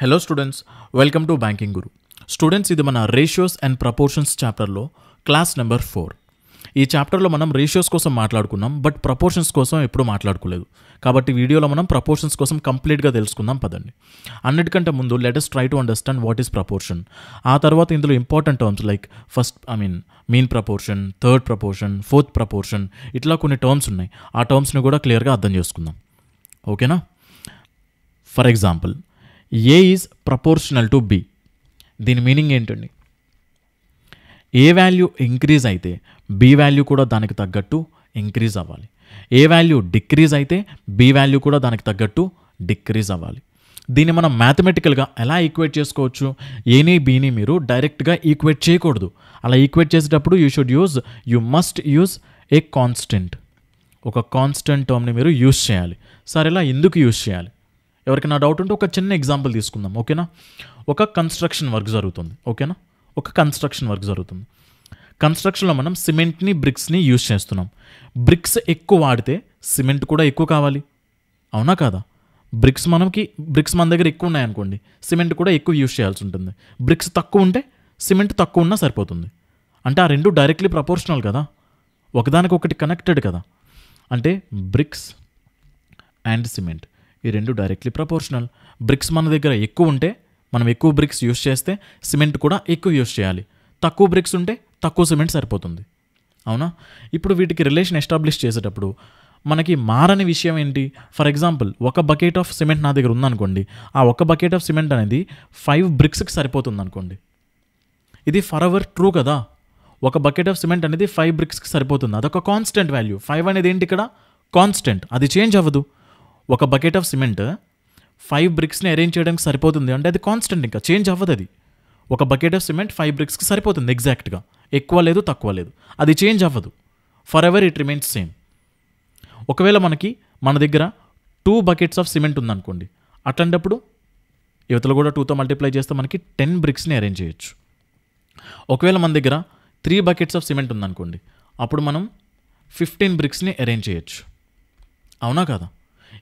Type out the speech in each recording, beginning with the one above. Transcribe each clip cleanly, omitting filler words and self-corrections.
Hello students, welcome to banking Guru. Students, ఇది మన ratios and proportions చాప్టర్లో class number 4. ఈ చాప్టర్లో మనం రేషియోస్ కోసం మాట్లాడుకున్నాం, బట్ ప్రపోర్షన్స్ కోసం ఎప్పుడూ మాట్లాడుకోలేదు. కాబట్టి వీడియోలో మనం ప్రపోర్షన్స్ కోసం కంప్లీట్గా తెలుసుకుందాం పదండి. అన్నిటికంటే ముందు let us try to understand what is proportion. ఆ తర్వాత ఇందులో important terms like mean proportion, third proportion, fourth proportion, ఇట్లా కొన్ని టర్మ్స్ ఉన్నాయి. ఆ టర్మ్స్ని కూడా క్లియర్గా అర్థం చేసుకుందాం. ఓకేనా? For example, A is proportional to B. దీని మీనింగ్ ఏంటండి? ఏ వాల్యూ ఇంక్రీజ్ అయితే బి వాల్యూ కూడా దానికి తగ్గట్టు ఇంక్రీజ్ అవ్వాలి. ఏ వాల్యూ డిక్రీజ్ అయితే బి వాల్యూ కూడా దానికి తగ్గట్టు డిక్రీజ్ అవ్వాలి. దీన్ని మనం మ్యాథమెటికల్గా ఎలా ఈక్వేట్ చేసుకోవచ్చు? ఏని బీని మీరు డైరెక్ట్గా ఈక్వేట్ చేయకూడదు. అలా ఈక్వేట్ చేసేటప్పుడు you must use a constant. ఒక కాన్స్టెంట్ టర్మ్ని మీరు యూజ్ చేయాలి. సరే, ఇలా ఎందుకు యూజ్ చేయాలి? ఎవరికైనా డౌట్ ఉంటే ఒక చిన్న ఎగ్జాంపుల్ తీసుకుందాం. ఓకేనా? ఒక కన్స్ట్రక్షన్ వర్క్ జరుగుతుంది. కన్స్ట్రక్షన్లో మనం సిమెంట్ని, బ్రిక్స్ని యూజ్ చేస్తున్నాం. బ్రిక్స్ ఎక్కువ వాడితే సిమెంట్ కూడా ఎక్కువ కావాలి, అవునా కాదా? బ్రిక్స్ మన దగ్గర ఎక్కువ ఉన్నాయనుకోండి, సిమెంట్ కూడా ఎక్కువ యూజ్ చేయాల్సి ఉంటుంది. బ్రిక్స్ తక్కువ ఉంటే సిమెంట్ తక్కువ ఉన్నా సరిపోతుంది. అంటే ఆ రెండు డైరెక్ట్లీ ప్రపోర్షనల్ కదా, ఒకదానికొకటి కనెక్టెడ్ కదా. అంటే బ్రిక్స్ అండ్ సిమెంట్ ఈ రెండు డైరెక్ట్లీ ప్రపోర్షనల్. బ్రిక్స్ మన దగ్గర ఎక్కువ ఉంటే మనం ఎక్కువ బ్రిక్స్ యూజ్ చేస్తే సిమెంట్ కూడా ఎక్కువ యూజ్ చేయాలి. తక్కువ బ్రిక్స్ ఉంటే తక్కువ సిమెంట్ సరిపోతుంది, అవునా? ఇప్పుడు వీటికి రిలేషన్ ఎస్టాబ్లిష్ చేసేటప్పుడు మనకి మారని విషయం ఏంటి? ఫర్ ఎగ్జాంపుల్, ఒక బకెట్ ఆఫ్ సిమెంట్ నా దగ్గర ఉందనుకోండి. ఆ ఒక బకెట్ ఆఫ్ సిమెంట్ అనేది 5 బ్రిక్స్కి సరిపోతుంది అనుకోండి. ఇది ఫర్ ఎవర్ ట్రూ కదా. ఒక బకెట్ ఆఫ్ సిమెంట్ అనేది 5 బ్రిక్స్కి సరిపోతుంది. అదొక కాన్స్టెంట్ వాల్యూ. 5 అనేది ఏంటి ఇక్కడ? కాన్స్టెంట్, అది చేంజ్ అవ్వదు. ఒక బకెట్ ఆఫ్ సిమెంట్ 5 బ్రిక్స్ని అరేంజ్ చేయడానికి సరిపోతుంది అంటే అది కాన్స్టెంట్, ఇంకా చేంజ్ అవ్వదు. అది ఒక బకెట్ ఆఫ్ సిమెంట్ 5 బ్రిక్స్కి సరిపోతుంది ఎగ్జాక్ట్గా, ఎక్కువ లేదు తక్కువ లేదు, అది చేంజ్ అవ్వదు. For ever it remains same. ఒకవేళ మన దగ్గర 2 బకెట్స్ ఆఫ్ సిమెంట్ ఉందనుకోండి. అట్లాంటప్పుడు యువతలు కూడా 2తో మల్టిప్లై చేస్తే మనకి 10 బ్రిక్స్ని అరేంజ్ చేయొచ్చు. ఒకవేళ మన దగ్గర 3 బకెట్స్ ఆఫ్ సిమెంట్ ఉందనుకోండి, అప్పుడు మనం 15 బ్రిక్స్ని అరేంజ్ చేయొచ్చు, అవునా కదా?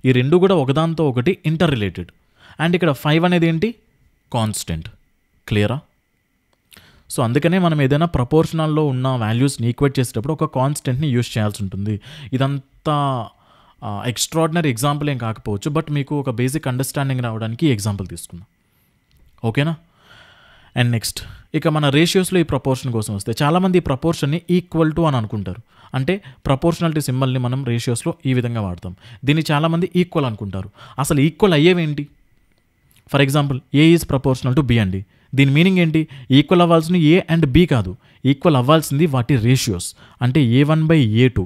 ఈ రెండు కూడా ఒకదాంతో ఒకటి ఇంటర్ రిలేటెడ్. అండ్ ఇక్కడ 5 అనేది ఏంటి? కాన్స్టెంట్. క్లియరా? సో అందుకనే మనం ఏదైనా ప్రపోర్షనల్లో ఉన్న వాల్యూస్ని ఈక్వేట్ చేసేటప్పుడు ఒక కాన్స్టెంట్ని యూజ్ చేయాల్సి ఉంటుంది. ఇదంతా ఎక్స్ట్రాడినరీ ఎగ్జాంపుల్ ఏం కాకపోవచ్చు, బట్ మీకు ఒక బేసిక్ అండర్స్టాండింగ్ రావడానికి ఎగ్జాంపుల్ తీసుకుందాం. ఓకేనా? అండ్ నెక్స్ట్, ఇక మన రేషియోస్లో ఈ ప్రపోర్షన్ కోసం వస్తే చాలామంది ఈ ప్రపోర్షన్ని ఈక్వల్ టు అని అనుకుంటారు. అంటే ప్రపోర్షనాలిటీ సింబల్ని మనం రేషియోస్లో ఈ విధంగా వాడతాం. దీన్ని చాలామంది ఈక్వల్ అనుకుంటారు. అసలు ఈక్వల్ అయ్యేవేంటి? For example, A is proportional to B అండి. దీని మీనింగ్ ఏంటి? ఈక్వల్ అవ్వాల్సింది ఏ అండ్ బి కాదు, ఈక్వల్ అవ్వాల్సింది వాటి రేషియోస్. అంటే A1/A2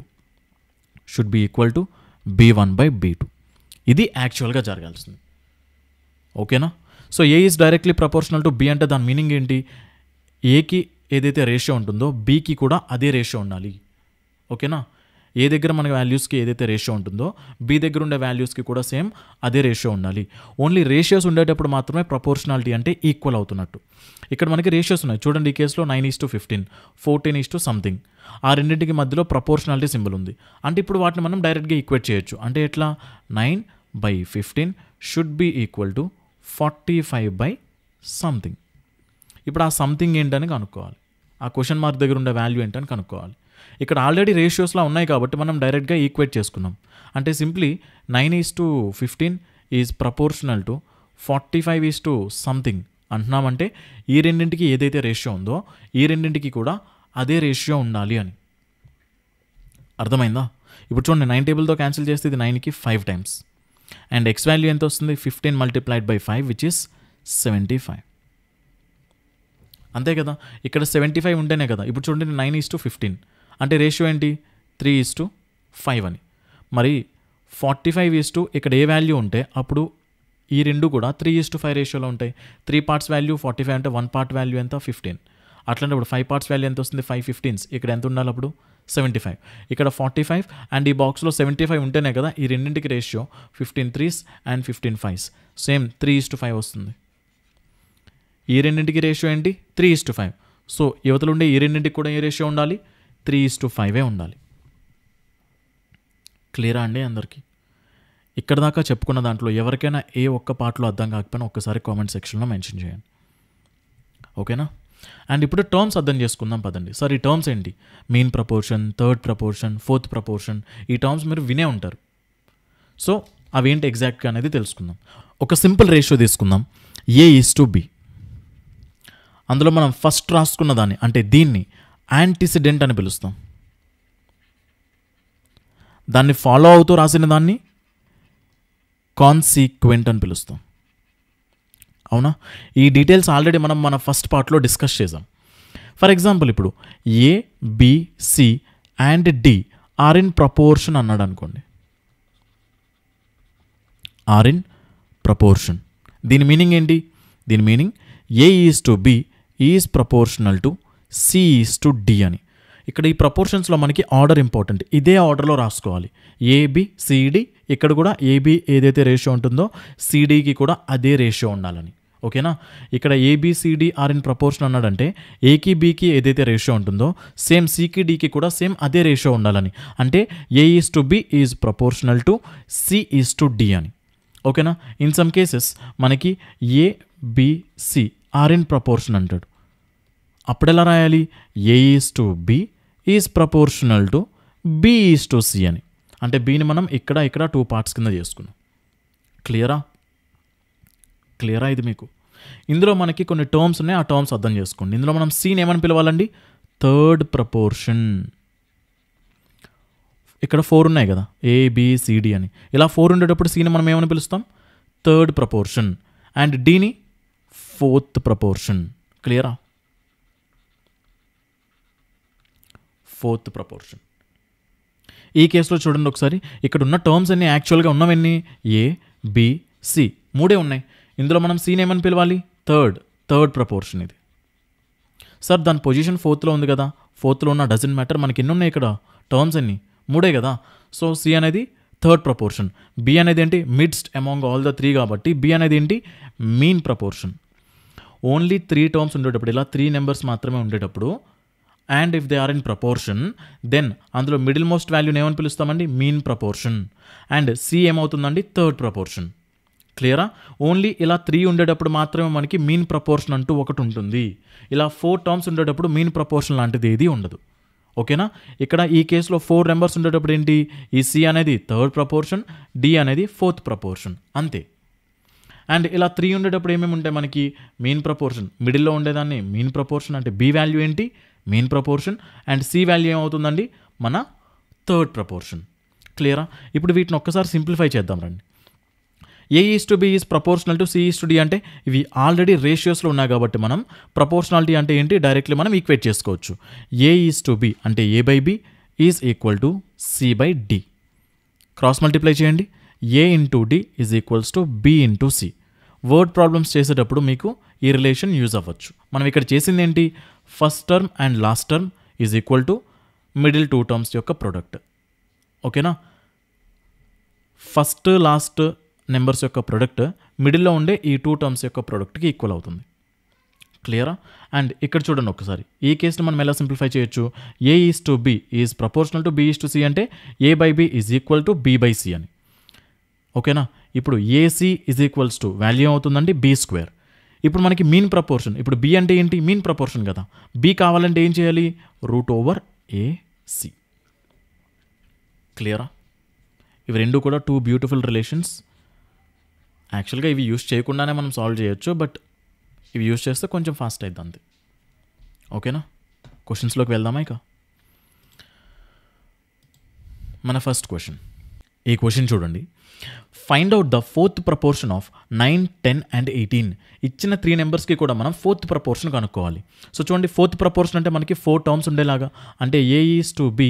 should be equal to B1/B2. ఇది యాక్చువల్గా జరగాల్సింది. ఓకేనా? So A is directly proportional to B అంటే దాని మీనింగ్ ఏంటి? ఏకి ఏదైతే రేషియో ఉంటుందో బీకి కూడా అదే రేషియో ఉండాలి. ఓకేనా? ఏ దగ్గర మన వాల్యూస్కి ఏదైతే రేషియో ఉంటుందో బి దగ్గర ఉండే వాల్యూస్కి కూడా సేమ్ అదే రేషియో ఉండాలి. ఓన్లీ రేషియోస్ ఉండేటప్పుడు మాత్రమే ప్రపోర్షనాలిటీ అంటే ఈక్వల్ అవుతున్నట్టు. ఇక్కడ మనకి రేషియోస్ ఉన్నాయి చూడండి. ఈ కేసులో 9:15, 14 సంథింగ్. ఆ రెండింటికి మధ్యలో ప్రపోర్షనాలిటీ సింబల్ ఉంది. అంటే ఇప్పుడు వాటిని మనం డైరెక్ట్గా ఈక్వేట్ చేయొచ్చు. అంటే ఎట్లా? 9/15 should be equal to 45/something. ఇప్పుడు ఆ సంథింగ్ ఏంటని కనుక్కోవాలి. ఆ క్వశ్చన్ మార్క్ దగ్గర ఉండే వాల్యూ ఏంటని కనుక్కోవాలి. ఇక్కడ ఆల్రెడీ రేషియోస్లో ఉన్నాయి కాబట్టి మనం డైరెక్ట్గా ఈక్వేట్ చేసుకున్నాం. అంటే simply 9:15 is proportional to 45:something అంటున్నామంటే ఈ రెండింటికి ఏదైతే రేషియో ఉందో ఈ రెండింటికి కూడా అదే రేషియో ఉండాలి అని. అర్థమైందా? ఇప్పుడు చూడండి, 9 టేబుల్తో క్యాన్సిల్ చేస్తే ఇది 9కి 5 టైమ్స్. అండ్ ఎక్స్ వాల్యూ ఎంత వస్తుంది? 15 మల్టిప్లైడ్ బై 5 విచ్ ఇస్ 75. అంతే కదా? ఇక్కడ 75 ఉంటేనే కదా. ఇప్పుడు చూడండి, 9:15 అంటే రేషియో ఏంటి? 3:5 అని. మరి 45 ఇక్కడ ఏ వాల్యూ ఉంటే అప్పుడు ఈ రెండు కూడా 3:5 రేషియోలో ఉంటాయి. 3 పార్ట్స్ వాల్యూ 45 అంటే 1 పార్ట్ వాల్యూ ఎంత? 15. అట్లంటే ఇప్పుడు 5 పార్ట్స్ వాల్యూ ఎంత వస్తుంది? 5 15s. ఇక్కడ ఎంత ఉండాలి అప్పుడు? 75. ఇక్కడ 45 అండ్ ఈ బాక్స్లో 75 ఉంటేనే కదా ఈ రెండింటికి ratio 15 3s and 15 5s. Same 3:5 వస్తుంది. ఈ రెండింటికి రేషియో ఏంటి? 3:5. సో యువతలు ఉండే ఈ రెండింటికి కూడా ఏ రేషియో ఉండాలి? 3:5 ఉండాలి. క్లియరా అండి అందరికీ? ఇక్కడ దాకా చెప్పుకున్న దాంట్లో ఎవరికైనా ఏ ఒక్క పార్ట్లో అర్థం కాకపోయినా ఒక్కసారి కామెంట్ సెక్షన్లో మెన్షన్ చేయండి. ఓకేనా? అండ్ ఇప్పుడు టర్మ్స్ అర్థం చేసుకుందాం పదండి. సార్ ఈ టర్మ్స్ ఏంటి? Mean proportion, third proportion, fourth proportion, ఈ టర్మ్స్ మీరు వినే ఉంటారు. సో అవేంటి ఎగ్జాక్ట్గా అనేది తెలుసుకుందాం. ఒక సింపుల్ రేషియో తీసుకుందాం, A:B. అందులో మనం ఫస్ట్ రాసుకున్న దాన్ని అంటే దీన్ని యాంటిసిడెంట్ అని పిలుస్తాం. దాన్ని ఫాలో అవుతూ రాసిన దాన్ని కాన్సీక్వెంట్ అని పిలుస్తాం. అవునా? ఈ డీటెయిల్స్ ఆల్రెడీ మనం మన ఫస్ట్ పార్ట్లో డిస్కస్ చేసాం. ఫర్ ఎగ్జాంపుల్ ఇప్పుడు A, B, C and D are in proportion అన్నాడు అనుకోండి. Are in proportion. దీని మీనింగ్ ఏంటి? దీని meaning A:B is proportional to C:D అని. ఇక్కడ ఈ ప్రపోర్షన్స్లో మనకి ఆర్డర్ ఇంపార్టెంట్. ఇదే ఆర్డర్లో రాసుకోవాలి. ABCD, ఇక్కడ కూడా AB ఏదైతే రేషియో ఉంటుందో CDకి కూడా అదే రేషియో ఉండాలని. ఓకేనా? ఇక్కడ ABCD ఆర్ ఇన్ ప్రపోర్షన్ అన్నాడంటే ఏకి బీకి ఏదైతే రేషియో ఉంటుందో సేమ్ సికి డీకి కూడా సేమ్ అదే రేషియో ఉండాలని. అంటే A:B is proportional to C:D అని. ఓకేనా? ఇన్ సమ్ కేసెస్ మనకి ABC ఆర్ ఇన్ ప్రపోర్షన్ అంటాడు. అప్పుడు ఎలా రాయాలి? A:B is proportional to B:C అని. అంటే బీని మనం ఇక్కడ 2 పార్ట్స్ కింద చేసుకున్నాం. క్లియరా ఇది మీకు? ఇందులో మనకి కొన్ని టర్మ్స్ ఉన్నాయి, ఆ టర్మ్స్ అర్థం చేసుకోండి. ఇందులో మనం సీని ఏమని పిలవాలండి? Third proportion. ఇక్కడ 4 ఉన్నాయి కదా, ABCD అని. ఇలా 4 ఉండేటప్పుడు సీని మనం ఏమని పిలుస్తాం? Third proportion. అండ్ డీని ఫోర్త్ ప్రపోర్షన్. క్లియరా? Fourth proportion. ఈ కేసులో చూడండి ఒకసారి, ఇక్కడ ఉన్న టర్మ్స్ అన్ని యాక్చువల్గా ఉన్నవన్నీ ABC 3 ఉన్నాయి. ఇందులో మనం సీని ఏమని పిలవాలి? థర్డ్ ప్రపోర్షన్ ఇది. సార్ దాని పొజిషన్ 4th ఉంది కదా, 4th ఉన్న డజంట్ మ్యాటర్, మనకి ఎన్ని ఉన్నాయి ఇక్కడ టర్మ్స్ అన్ని? 3 కదా. సో సి అనేది థర్డ్ ప్రపోర్షన్. బి అనేది ఏంటి? మిడ్స్ట్ అమాంగ్ ఆల్ ద 3 కాబట్టి బి అనేది ఏంటి? Mean proportion. ఓన్లీ 3 టర్మ్స్ ఉండేటప్పుడు, ఇలా 3 నెంబర్స్ మాత్రమే ఉండేటప్పుడు, and if they are in proportion, then అందులో మిడిల్ మోస్ట్ వాల్యూని ఏమని పిలుస్తామండి? Mean proportion. అండ్ సి ఏమవుతుందండి? Third proportion. క్లియరా? ఓన్లీ ఇలా 3 ఉండేటప్పుడు మాత్రమే మనకి మీన్ ప్రపోర్షన్ అంటూ ఒకటి ఉంటుంది. ఇలా 4 టర్మ్స్ ఉండేటప్పుడు మీన్ ప్రపోర్షన్ లాంటిది ఏది ఉండదు. ఓకేనా? ఇక్కడ ఈ కేసులో 4 నెంబర్స్ ఉండేటప్పుడు ఏంటి? ఈ సి అనేది థర్డ్ ప్రపోర్షన్, డి అనేది ఫోర్త్ ప్రపోర్షన్, అంతే. అండ్ ఇలా 3 ఉండేటప్పుడు ఏమేమి ఉంటాయి మనకి? Mean proportion. మిడిల్లో ఉండేదాన్ని మీన్ ప్రపోర్షన్ అంటే బి వాల్యూ ఏంటి? Mean proportion. And C value ఏమవుతుందండి? మన థర్డ్ ప్రపోర్షన్. క్లియరా? ఇప్పుడు వీటిని ఒక్కసారి సింప్లిఫై చేద్దాం రండి. A:B is proportional to C:D అంటే ఇవి ఆల్రెడీ రేషియోస్లో ఉన్నాయి కాబట్టి మనం ప్రపోర్షనాలిటీ అంటే ఏంటి డైరెక్ట్లీ మనం ఈక్వేట్ చేసుకోవచ్చు. A:B అంటే A/B is equal to C/D. Cross multiply చేయండి. A/D is equals to B/C. Word problems చేసేటప్పుడు మీకు ఈ రిలేషన్ యూజ్ అవ్వచ్చు. మనం ఇక్కడ చేసింది ఏంటి? First term and last term is equal to middle 2 terms యొక్క ప్రొడక్ట్. ఓకేనా? ఫస్ట్ లాస్ట్ నెంబర్స్ యొక్క ప్రొడక్ట్ మిడిల్లో ఉండే ఈ 2 టర్మ్స్ యొక్క ప్రొడక్ట్కి ఈక్వల్ అవుతుంది. క్లియరా? అండ్ ఇక్కడ చూడండి ఒకసారి, ఈ కేసుని మనం ఎలా సింప్లిఫై చేయొచ్చు? A:B is proportional to B:C అంటే A/B is equal to B/C అని. ఓకేనా? ఇప్పుడు AC is equals to value అవుతుందండి B². ఇప్పుడు మనకి మీన్ ప్రపోర్షన్. ఇప్పుడు B అంటే ఏంటి? మీన్ ప్రపోర్షన్ కదా. B కావాలంటే ఏం చేయాలి? √AC. క్లియరా? ఇవి రెండు కూడా 2 బ్యూటిఫుల్ రిలేషన్స్. యాక్చువల్గా ఇవి యూస్ చేయకుండానే మనం సాల్వ్ చేయొచ్చు, బట్ ఇవి యూస్ చేస్తే కొంచెం ఫాస్ట్ అవుతుంది అంతే. ఓకేనా? క్వశ్చన్స్లోకి వెళ్దామా ఇక? మన ఫస్ట్ క్వశ్చన్. ఈ క్వశ్చన్ చూడండి. Find out the fourth proportion of 9, 10 and 18. ఇచ్చిన 3 నెంబర్స్కి కూడా మనం ఫోర్త్ ప్రపోర్షన్ కనుక్కోవాలి. సో చూడండి, ఫోర్త్ ప్రపోర్షన్ అంటే మనకి 4 టర్మ్స్ ఉండేలాగా, అంటే A:B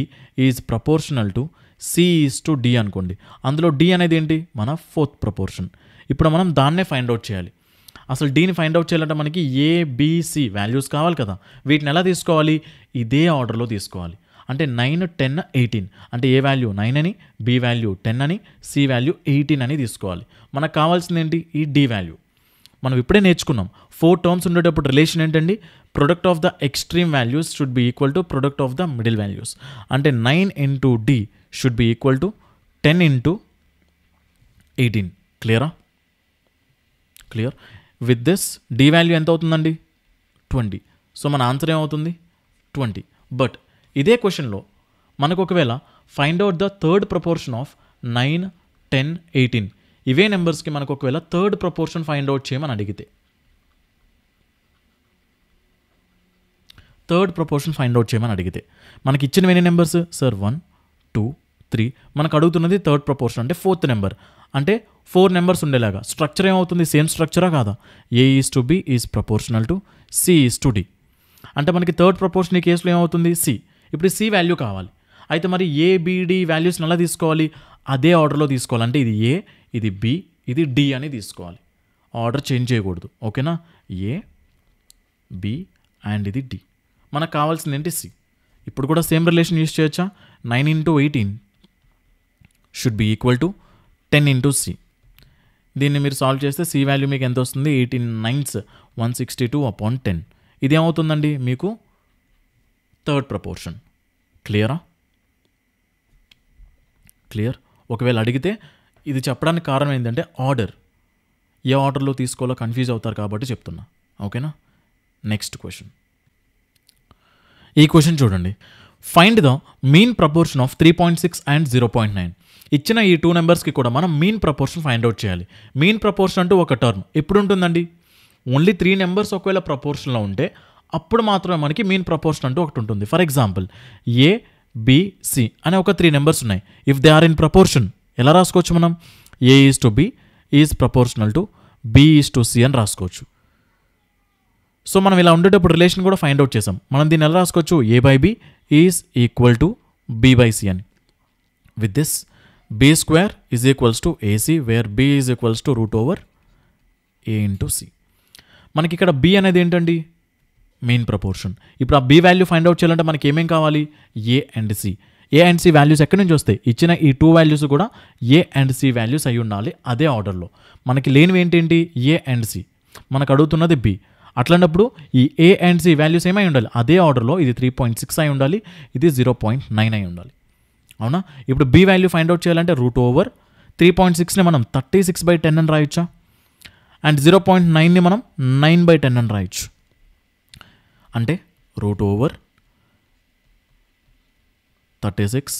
is proportional to C:D అనుకోండి. అందులో D అనేది ఏంటి? మన ఫోర్త్ ప్రపోర్షన్. ఇప్పుడు మనం దాన్నే ఫైండ్ అవుట్ చేయాలి. అసలు డీని ఫైండ్ అవుట్ చేయాలంటే మనకి ABC వాల్యూస్ కావాలి కదా. వీటిని ఎలా తీసుకోవాలి? ఇదే ఆర్డర్లో తీసుకోవాలి. అంటే 9, 10, 18 అంటే ఏ వాల్యూ 9 అని, B వాల్యూ 10 అని, C వాల్యూ 18 అని తీసుకోవాలి. మనకు కావాల్సింది ఏంటి? ఈ D వాల్యూ. మనం ఇప్పుడే నేర్చుకున్నాం 4 టర్మ్స్ ఉండేటప్పుడు రిలేషన్ ఏంటండి? Product of the extreme values should be equal to product of the middle values. అంటే 9 into D should be equal to 10 into 18. Clear. With this D value ఎంత అవుతుందండి? 20. సో మన answer ఏమవుతుంది? 20. బట్ ఇదే క్వశ్చన్లో మనకు ఒకవేళ find out the third proportion of 9, 10, 18 ఇవే నెంబర్స్కి మనకు ఒకవేళ థర్డ్ ప్రపోర్షన్ ఫైండ్ అవుట్ చేయమని అడిగితే, మనకి ఇచ్చిన ఎన్ని నెంబర్స్ సార్? 1, 2, 3. మనకు అడుగుతున్నది థర్డ్ ప్రపోర్షన్ అంటే ఫోర్త్ నెంబర్. అంటే 4 నెంబర్స్ ఉండేలాగా స్ట్రక్చర్ ఏమవుతుంది? సేమ్ స్ట్రక్చరా కాదా? A is to B is proportional to C is to D. అంటే మనకి థర్డ్ ప్రపోర్షన్ ఈ కేసులో ఏమవుతుంది? C. ఇప్పుడు C వాల్యూ కావాలి. అయితే మరి ABD వాల్యూస్ని ఎలా తీసుకోవాలి? అదే ఆర్డర్లో తీసుకోవాలి. అంటే ఇది A, ఇది B, ఇది D అని తీసుకోవాలి. ఆర్డర్ చేంజ్ చేయకూడదు. ఓకేనా? A, B అండ్ ఇది D. మనకు కావాల్సింది ఏంటి? C. ఇప్పుడు కూడా సేమ్ రిలేషన్ యూజ్ చేయొచ్చా? 9 into 18 should be equal to 10 into C. దీన్ని మీరు సాల్వ్ చేస్తే C వాల్యూ మీకు ఎంత వస్తుంది? 18 9s 162/10. ఇది ఏమవుతుందండి మీకు? Third proportion. క్లియర్. ఒకవేళ అడిగితే ఇది చెప్పడానికి కారణం ఏంటంటే ఆర్డర్, ఏ ఆర్డర్లో తీసుకోవాలో కన్ఫ్యూజ్ అవుతారు కాబట్టి చెప్తున్నా. ఓకేనా? Next question. ఈ క్వశ్చన్ చూడండి. Find the mean proportion of 3.6 and 0.9. ఇచ్చిన ఈ 2 నెంబర్స్కి కూడా మనం మీన్ ప్రపోర్షన్ ఫైండ్ అవుట్ చేయాలి. మీన్ ప్రపోర్షన్ అంటూ ఒక టర్మ్ ఎప్పుడు ఉంటుందండి? ఓన్లీ 3 నెంబర్స్ ఒకవేళ ప్రపోర్షన్లో ఉంటే అప్పుడు మాత్రమే మనకి మీన్ ప్రపోర్షన్ అంటూ ఒకటి ఉంటుంది. For example A, B, C అనే ఒక 3 నెంబర్స్ ఉన్నాయి. If they are in proportion ఎలా రాసుకోవచ్చు మనం? A is to B is proportional to B is to C అని రాసుకోవచ్చు. సో మనం ఇలా ఉండేటప్పుడు రిలేషన్ కూడా ఫైండ్ అవుట్ చేసాం. మనం దీన్ని ఎలా రాసుకోవచ్చు? A/B is equal to B/C అని. With this B square is equals to AC where B is equals to √A into C. మనకి ఇక్కడ B అనేది ఏంటండి? Main proportion. ఇప్పుడు ఆ B వాల్యూ ఫైండ్ అవుట్ చేయాలంటే మనకి ఏమేం కావాలి? A and C. A and C values ఎక్కడి నుంచి వస్తాయి? ఇచ్చిన ఈ 2 వాల్యూస్ కూడా A అండ్ C వాల్యూస్ అయి ఉండాలి అదే ఆర్డర్లో. మనకి లేనివి ఏంటేంటి? A and C. మనకు అడుగుతున్నది B. అట్లాంటప్పుడు ఈ A అండ్ C వాల్యూస్ ఏమై ఉండాలి? అదే ఆర్డర్లో. ఇది 3.6 అయి ఉండాలి, ఇది 0.9 అయి ఉండాలి. అవునా? ఇప్పుడు B వాల్యూ ఫైండ్ అవుట్ చేయాలంటే √3.6ని మనం 36/10 అని రాయొచ్చా? అండ్ 0.9ని మనం 9/10 అని రాయొచ్చు. అంటే √36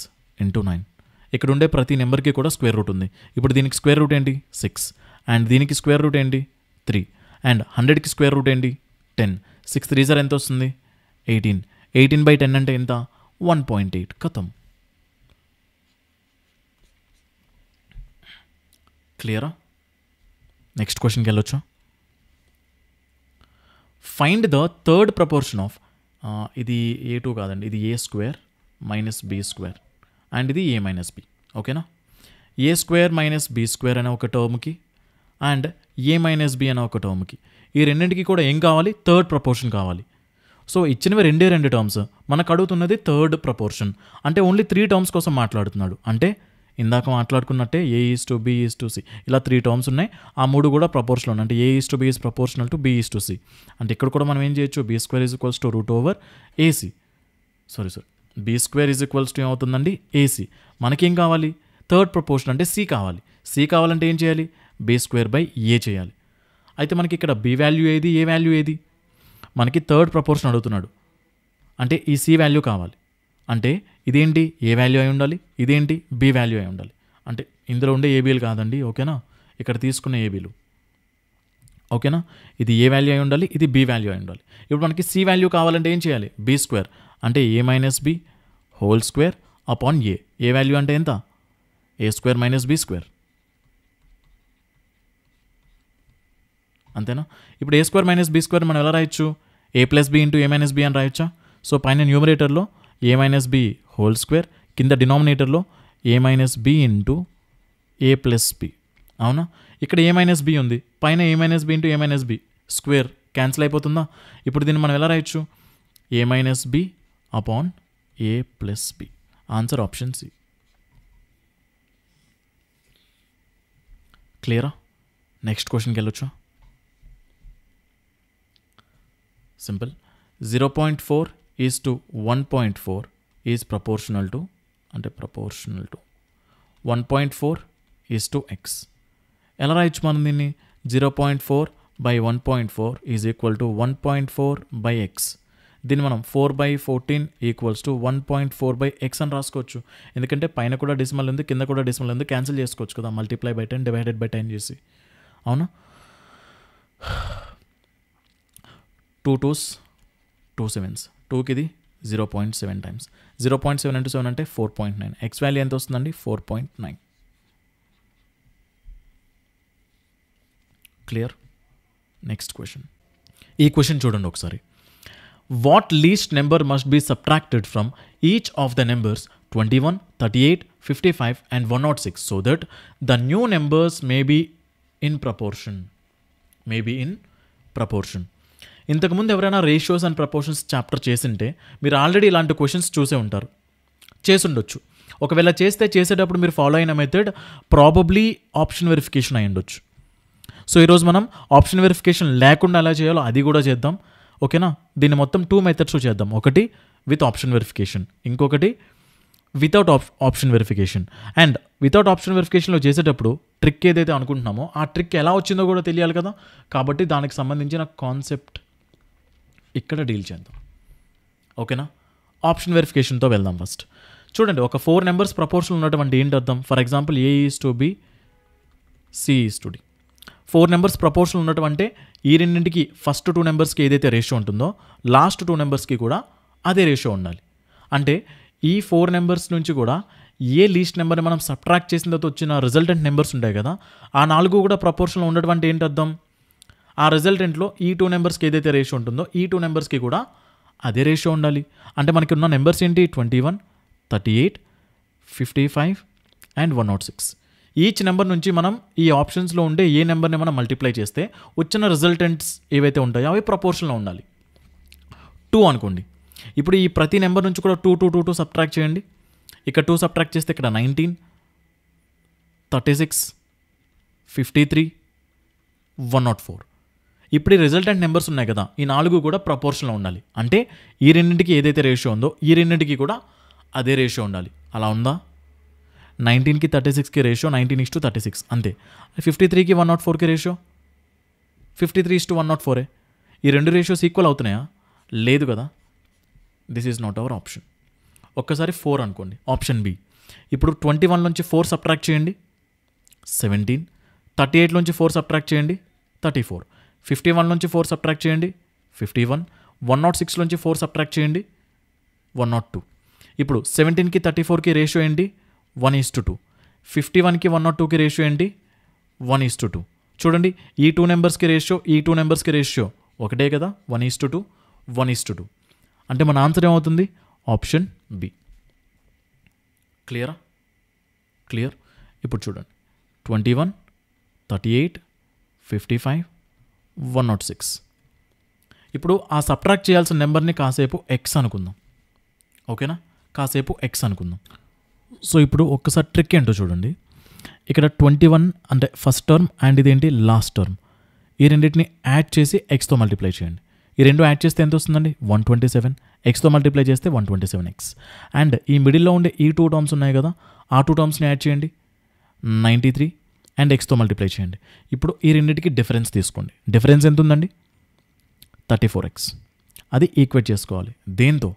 × 9. ఇక్కడ ఉండే ప్రతి నెంబర్కి కూడా స్క్వేర్ రూట్ ఉంది. ఇప్పుడు దీనికి స్క్వేర్ రూట్ ఏంటి? 6. అండ్ దీనికి స్క్వేర్ రూట్ ఏంటి? 3. అండ్ 100కి స్క్వేర్ రూట్ ఏంటి? 10. 6 3 ఎంత వస్తుంది? 18. 18/10 అంటే ఎంత? 1.8. కథం. క్లియరా? నెక్స్ట్ క్వశ్చన్కి వెళ్ళొచ్చా? Find the third proportion of, ఇది A2 కాదండి, ఇది A² - B² అండ్ ఇది A - B. ఓకేనా? A² - B² అనే ఒక టర్మ్కి అండ్ A - B అనే ఒక టర్మ్కి, ఈ రెండింటికి కూడా ఏం కావాలి? థర్డ్ ప్రపోర్షన్ కావాలి. సో ఇచ్చినవి రెండు టర్మ్స్, మనకు అడుగుతున్నది థర్డ్ ప్రపోర్షన్. అంటే ఓన్లీ 3 టర్మ్స్ కోసం మాట్లాడుతున్నాడు. అంటే ఇందాక మాట్లాడుకున్నట్టే A is to B is to C ఇలా 3 టర్మ్స్ ఉన్నాయి. ఆ 3 కూడా ప్రపోర్షనల్. అంటే A is to B is proportional to B is to C. అంటే ఇక్కడ కూడా మనం ఏం చేయొచ్చు? B² is equals to √AC. Sorry B² is equals to ఏమవుతుందండి? AC. మనకేం కావాలి? థర్డ్ ప్రపోర్షన్ అంటే C కావాలి. C కావాలంటే ఏం చేయాలి? B²/A చేయాలి. అయితే మనకి ఇక్కడ B వాల్యూ ఏది? A వాల్యూ ఏది? మనకి థర్డ్ ప్రపోర్షన్ అడుగుతున్నాడు. అంటే ఈ C వాల్యూ కావాలి. అంటే ఇదేంటి? A వాల్యూ అయి ఉండాలి, ఇదేంటి? B వాల్యూ అయి ఉండాలి. అంటే ఇందులో ఉండే ABలు కాదండి. ఓకేనా? ఇక్కడ తీసుకున్న ABలు. ఓకేనా? ఇది A వాల్యూ అయి ఉండాలి, ఇది B వాల్యూ అయి ఉండాలి. ఇప్పుడు మనకి C వాల్యూ కావాలంటే ఏం చేయాలి? B² అంటే A - B whole square upon A. A value అంటే ఎంత? A² - B². అంతేనా? ఇప్పుడు A² - B² మనం ఎలా రాయొచ్చు? A + B × A - B అని రాయొచ్చా? సో పైన న్యూమరేటర్లో A - B హోల్ స్క్వేర్, కింద డినామినేటర్లో A - B × A + B. అవునా? ఇక్కడ A - B ఉంది, పైన A - B × A - B square cancel అయిపోతుందా? ఇప్పుడు దీన్ని మనం ఎలా రాయొచ్చు? A - B upon A + B. Answer option C. క్లియరా? నెక్స్ట్ క్వశ్చన్కి వెళ్ళొచ్చా? Simple. 0.4 is to 1.4 is proportional to 1.4 is to X. ఎలా రాయొచ్చు మనం దీన్ని? 0.4/1.4 ఈజ్ ఈక్వల్ టు 1.4/x. దీన్ని మనం 4/14 ఈక్వల్స్ టు 1.4/x అని రాసుకోవచ్చు. ఎందుకంటే పైన కూడా డెసిమల్ ఉంది, కింద కూడా డెసిమల్ ఉంది, క్యాన్సిల్ చేసుకోవచ్చు కదా, మల్టిప్లై బై 10 డివైడెడ్ బై 10 చేసి. అవునా? 2 2s 2 7s, 2కి ఇది 0.7 టైమ్స్. 0.7 into 7 అంటే 4.9. ఎక్స్ వాల్యూ ఎంత వస్తుందండి? 4.9. క్లియర్? Next question. ఈ క్వశ్చన్ చూడండి ఒకసారి. What least number must be subtracted from each of the numbers 21, 38, 55 and 106 so that the new numbers may be in proportion. ఇంతకుముందు ఎవరైనా రేషియోస్ అండ్ ప్రపోర్షన్స్ చాప్టర్ చేసింటే మీరు already ఇలాంటి క్వశ్చన్స్ చూసే ఉంటారు, చేసుండొచ్చు. ఒకవేళ చేసేటప్పుడు మీరు ఫాలో అయిన మెథడ్ ప్రాబబ్లీ ఆప్షన్ వెరిఫికేషన్ అయి ఉండొచ్చు. సో ఈరోజు మనం ఆప్షన్ వెరిఫికేషన్ లేకుండా ఎలా చేయాలో అది కూడా చేద్దాం. ఓకేనా? దీన్ని మొత్తం 2 మెథడ్స్ చేద్దాం. ఒకటి విత్ ఆప్షన్ వెరిఫికేషన్, ఇంకొకటి without option verification. And without option వెరిఫికేషన్లో చేసేటప్పుడు ట్రిక్ ఏదైతే అనుకుంటున్నామో ఆ ట్రిక్ ఎలా వచ్చిందో కూడా తెలియాలి కదా. కాబట్టి దానికి సంబంధించిన కాన్సెప్ట్ ఇక్కడ డీల్ చేద్దాం. ఓకేనా? ఆప్షన్ వెరిఫికేషన్తో వెళ్దాం. ఫస్ట్ చూడండి, ఒక 4 నెంబర్స్ ప్రపోర్షన్ ఉన్నటువంటి ఏంటి అర్థం? For example A:B, C:D. 4 numbers proportion ఉన్నటువంటి ఈ రెండింటికి ఫస్ట్ 2 నెంబర్స్కి ఏదైతే రేషియో ఉంటుందో లాస్ట్ 2 నెంబర్స్కి కూడా అదే రేషియో ఉండాలి. అంటే ఈ 4 నెంబర్స్ నుంచి కూడా ఏ లీస్ట్ నెంబర్ని మనం సబ్ట్రాక్ట్ చేసిన తర్వాత వచ్చిన రిజల్టెంట్ నెంబర్స్ ఉంటాయి కదా, ఆ 4 కూడా ప్రపోర్షన్లో ఉన్నటువంటి ఏంటి అర్థం? ఆ రిజల్టెంట్లో ఈ 2 నెంబర్స్కి ఏదైతే రేషియో ఉంటుందో ఈ 2 నెంబర్స్కి కూడా అదే రేషియో ఉండాలి. అంటే మనకి ఉన్న నెంబర్స్ ఏంటి? 21, 38, 55 and 106. ఈచ్ నెంబర్ నుంచి మనం ఈ ఆప్షన్స్లో ఉండే ఏ నెంబర్ని మనం మల్టిప్లై చేస్తే వచ్చిన రిజల్టెంట్స్ ఏవైతే ఉంటాయో అవి ప్రపోర్షన్లో ఉండాలి. 2 అనుకోండి. ఇప్పుడు ఈ ప్రతి నెంబర్ నుంచి కూడా 2 2 2 2 సబ్ట్రాక్ట్ చేయండి. ఇక్కడ 2 సబ్ట్రాక్ట్ చేస్తే ఇక్కడ 19, 36, 53, 104. ఇప్పుడు ఈ రిజల్టెంట్ నెంబర్స్ ఉన్నాయి కదా, ఈ 4 కూడా ప్రపోర్షన్లో ఉండాలి. అంటే ఈ రెండింటికి ఏదైతే రేషియో ఉందో ఈ రెండింటికి కూడా అదే రేషియో ఉండాలి. అలా ఉందా? 19కి 36కి రేషియో 19:36 అంతే. 53కి 104కి రేషియో 53:104. ఈ రెండు రేషియోస్ ఈక్వల్ అవుతున్నాయా? లేదు కదా. This is not our option. ఒక్కసారి 4 అనుకోండి, ఆప్షన్ బి. ఇప్పుడు 21 నుంచి 4 సబ్ట్రాక్ట్ చేయండి, 17. 38 నుంచి 4 సబ్ట్రాక్ట్ చేయండి, 34. 51 నుంచి 4 సబ్ట్రాక్ట్ చేయండి, 51. 106 నుంచి 4 సబ్ట్రాక్ట్ చేయండి, 102. ఇప్పుడు 17కి 34కి రేషియో ఏంటి? 1:2. 51కి 102కి రేషియో ఏంటి? 1:2. చూడండి, ఈ 2 నెంబర్స్కి రేషియో ఈ 2 నెంబర్స్కి రేషియో ఒకటే కదా, 1:2, 1:2. అంటే మన ఆన్సర్ ఏమవుతుంది? Option B. క్లియర్? ఇప్పుడు చూడండి, 21, 38, 55, 106. ఇప్పుడు ఆ సబ్ట్రాక్ట్ చేయాల్సిన నెంబర్ని కాసేపు ఎక్స్ అనుకుందాం. ఓకేనా? కాసేపు ఎక్స్ అనుకుందాం. సో ఇప్పుడు ఒక్కసారి ట్రిక్ ఏంటో చూడండి. ఇక్కడ 21 అంటే ఫస్ట్ టర్మ్ అండ్ ఇదేంటి లాస్ట్ టర్మ్. ఈ రెండింటిని యాడ్ చేసి ఎక్స్తో మల్టిప్లై చేయండి. ఈ రెండు యాడ్ చేస్తే ఎంత వస్తుందండి? 127. ఎక్స్తో మల్టిప్లై చేస్తే 127x. అండ్ ఈ మిడిల్లో ఉండే ఈ 2 టర్మ్స్ ఉన్నాయి కదా, ఆ 2 టర్మ్స్ని యాడ్ చేయండి, 93. అండ్ ఎక్స్తో మల్టిప్లై చేయండి. ఇప్పుడు ఈ రెండింటికి డిఫరెన్స్ తీసుకోండి. డిఫరెన్స్ ఎంత ఉందండి? 34x. అది ఈక్వేట్ చేసుకోవాలి దేంతో?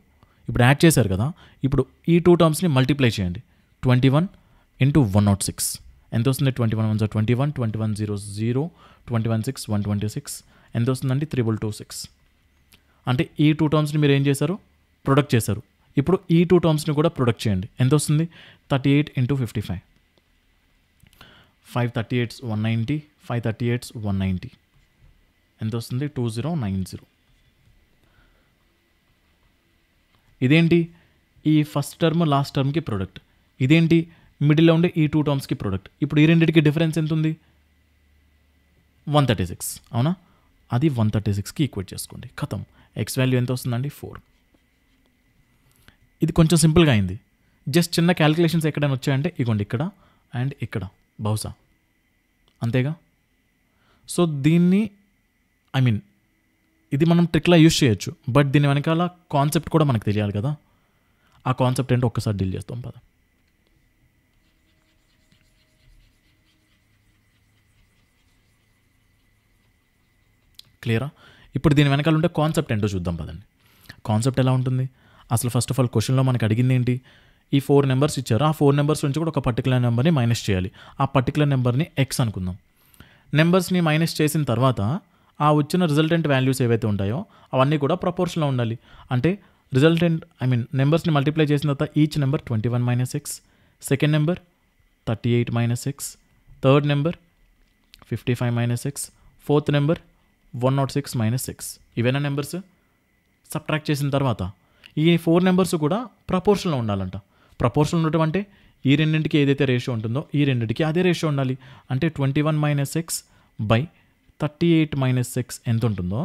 ఇప్పుడు యాడ్ చేశారు కదా, ఇప్పుడు ఈ 2 టర్మ్స్ని మల్టిప్లై చేయండి. 21 into 106 ఎంత వస్తుంది? 21 1 21, 21 0 0, 21 6 126. ఎంత వస్తుందండి? 3226. అంటే ఈ 2 టర్మ్స్ని మీరు ఏం చేశారు? ప్రొడక్ట్ చేశారు. ఇప్పుడు ఈ 2 టర్మ్స్ని కూడా ప్రొడక్ట్ చేయండి. ఎంత వస్తుంది? 38 into 55. 538s 190, 538s 190. ఎంత వస్తుంది? 2090. ఇదేంటి? ఈ ఫస్ట్ టర్మ్ లాస్ట్ టర్మ్కి ప్రొడక్ట్. ఇదేంటి? మిడిల్లో ఉండే ఈ 2 టర్మ్స్కి ప్రొడక్ట్. ఇప్పుడు ఈ రెండింటికి డిఫరెన్స్ ఎంత ఉంది? 136. అవునా? అది 136కి ఈక్వేట్ చేసుకోండి. ఖతం. ఎక్స్ వాల్యూ ఎంత వస్తుందండి? 4. ఇది కొంచెం సింపుల్గా అయింది. జస్ట్ చిన్న క్యాలిక్యులేషన్స్ ఎక్కడైనా వచ్చాయంటే ఇగోండి, ఇక్కడ అండ్ ఇక్కడ బహుశా అంతేగా. సో దీన్ని ఇది మనం ట్రిక్లా యూజ్ చేయొచ్చు. బట్ దీని వెనకాల కాన్సెప్ట్ కూడా మనకు తెలియాలి కదా. ఆ కాన్సెప్ట్ ఏంటో ఒక్కసారి డీల్ చేస్తాం పద. క్లియరా? ఇప్పుడు దీని వెనకాల ఉంటే కాన్సెప్ట్ ఏంటో చూద్దాం పదండి. కాన్సెప్ట్ ఎలా ఉంటుంది అసలు? ఫస్ట్ ఆఫ్ ఆల్ క్వశ్చన్లో మనకి అడిగింది ఏంటి? ఈ 4 నెంబర్స్ ఇచ్చారు. ఆ 4 నెంబర్స్ నుంచి కూడా ఒక పర్టికులర్ నెంబర్ని మైనస్ చేయాలి. ఆ పర్టికులర్ నెంబర్ని ఎక్స్ అనుకుందాం. నెంబర్స్ని మైనస్ చేసిన తర్వాత ఆ వచ్చిన రిజల్టెంట్ వాల్యూస్ ఏవైతే ఉంటాయో అవన్నీ కూడా ప్రపోర్షన్లో ఉండాలి. అంటే నెంబర్స్ని మల్టిప్లై చేసిన తర్వాత each number 21 minus X, second number 38 minus X, third number 55 minus X, fourth number 106 minus X. ఇవేనా నెంబర్స్? సబ్ట్రాక్ట్ చేసిన తర్వాత ఈ 4 నెంబర్స్ కూడా ప్రపోర్షన్లో ఉండాలంట. ప్రపోర్షన్లో ఉండటం అంటే ఈ రెండింటికి ఏదైతే రేషియో ఉంటుందో ఈ రెండింటికి అదే రేషియో ఉండాలి. అంటే 21 minus X by 38 minus X ఎంత ఉంటుందో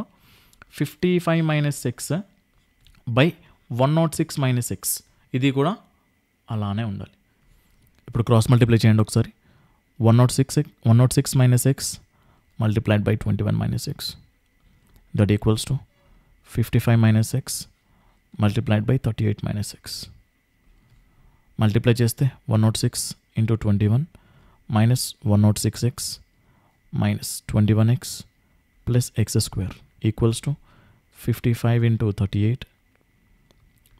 55 minus X by 106 minus X ఇది కూడా అలానే ఉండాలి. ఇప్పుడు క్రాస్ మల్టిప్లై చేయండి ఒకసారి. 106 minus X multiplied by 21 minus X that equals to 55 minus X multiplied by 38 minus X. Multiply చేస్తే 106 into 21 minus 106x minus 21x plus X square equals to 55 into 38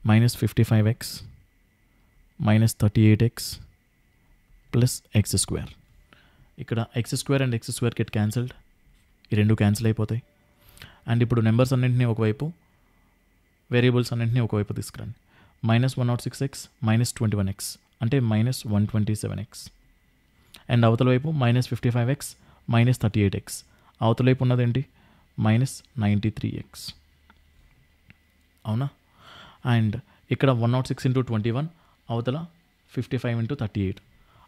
minus 55x minus 38x plus X square. ఇక్కడ X square and X square get cancelled. ఈ రెండు cancel అయిపోతాయి. And ఇప్పుడు numbers అన్నింటినీ ఒకవైపు, variables అన్నింటినీ ఒకవైపు తీసుకురండి. మైనస్ 106x మైనస్ 21x అంటే మైనస్ 127x. అండ్ అవతల వైపు మైనస్ 55x మైనస్ 38x. అవతల వైపు ఉన్నదేంటి? Minus 93x. అవునా? అండ్ ఇక్కడ 106 ఇంటూ 21 అవతల 55 ఇంటూ 38.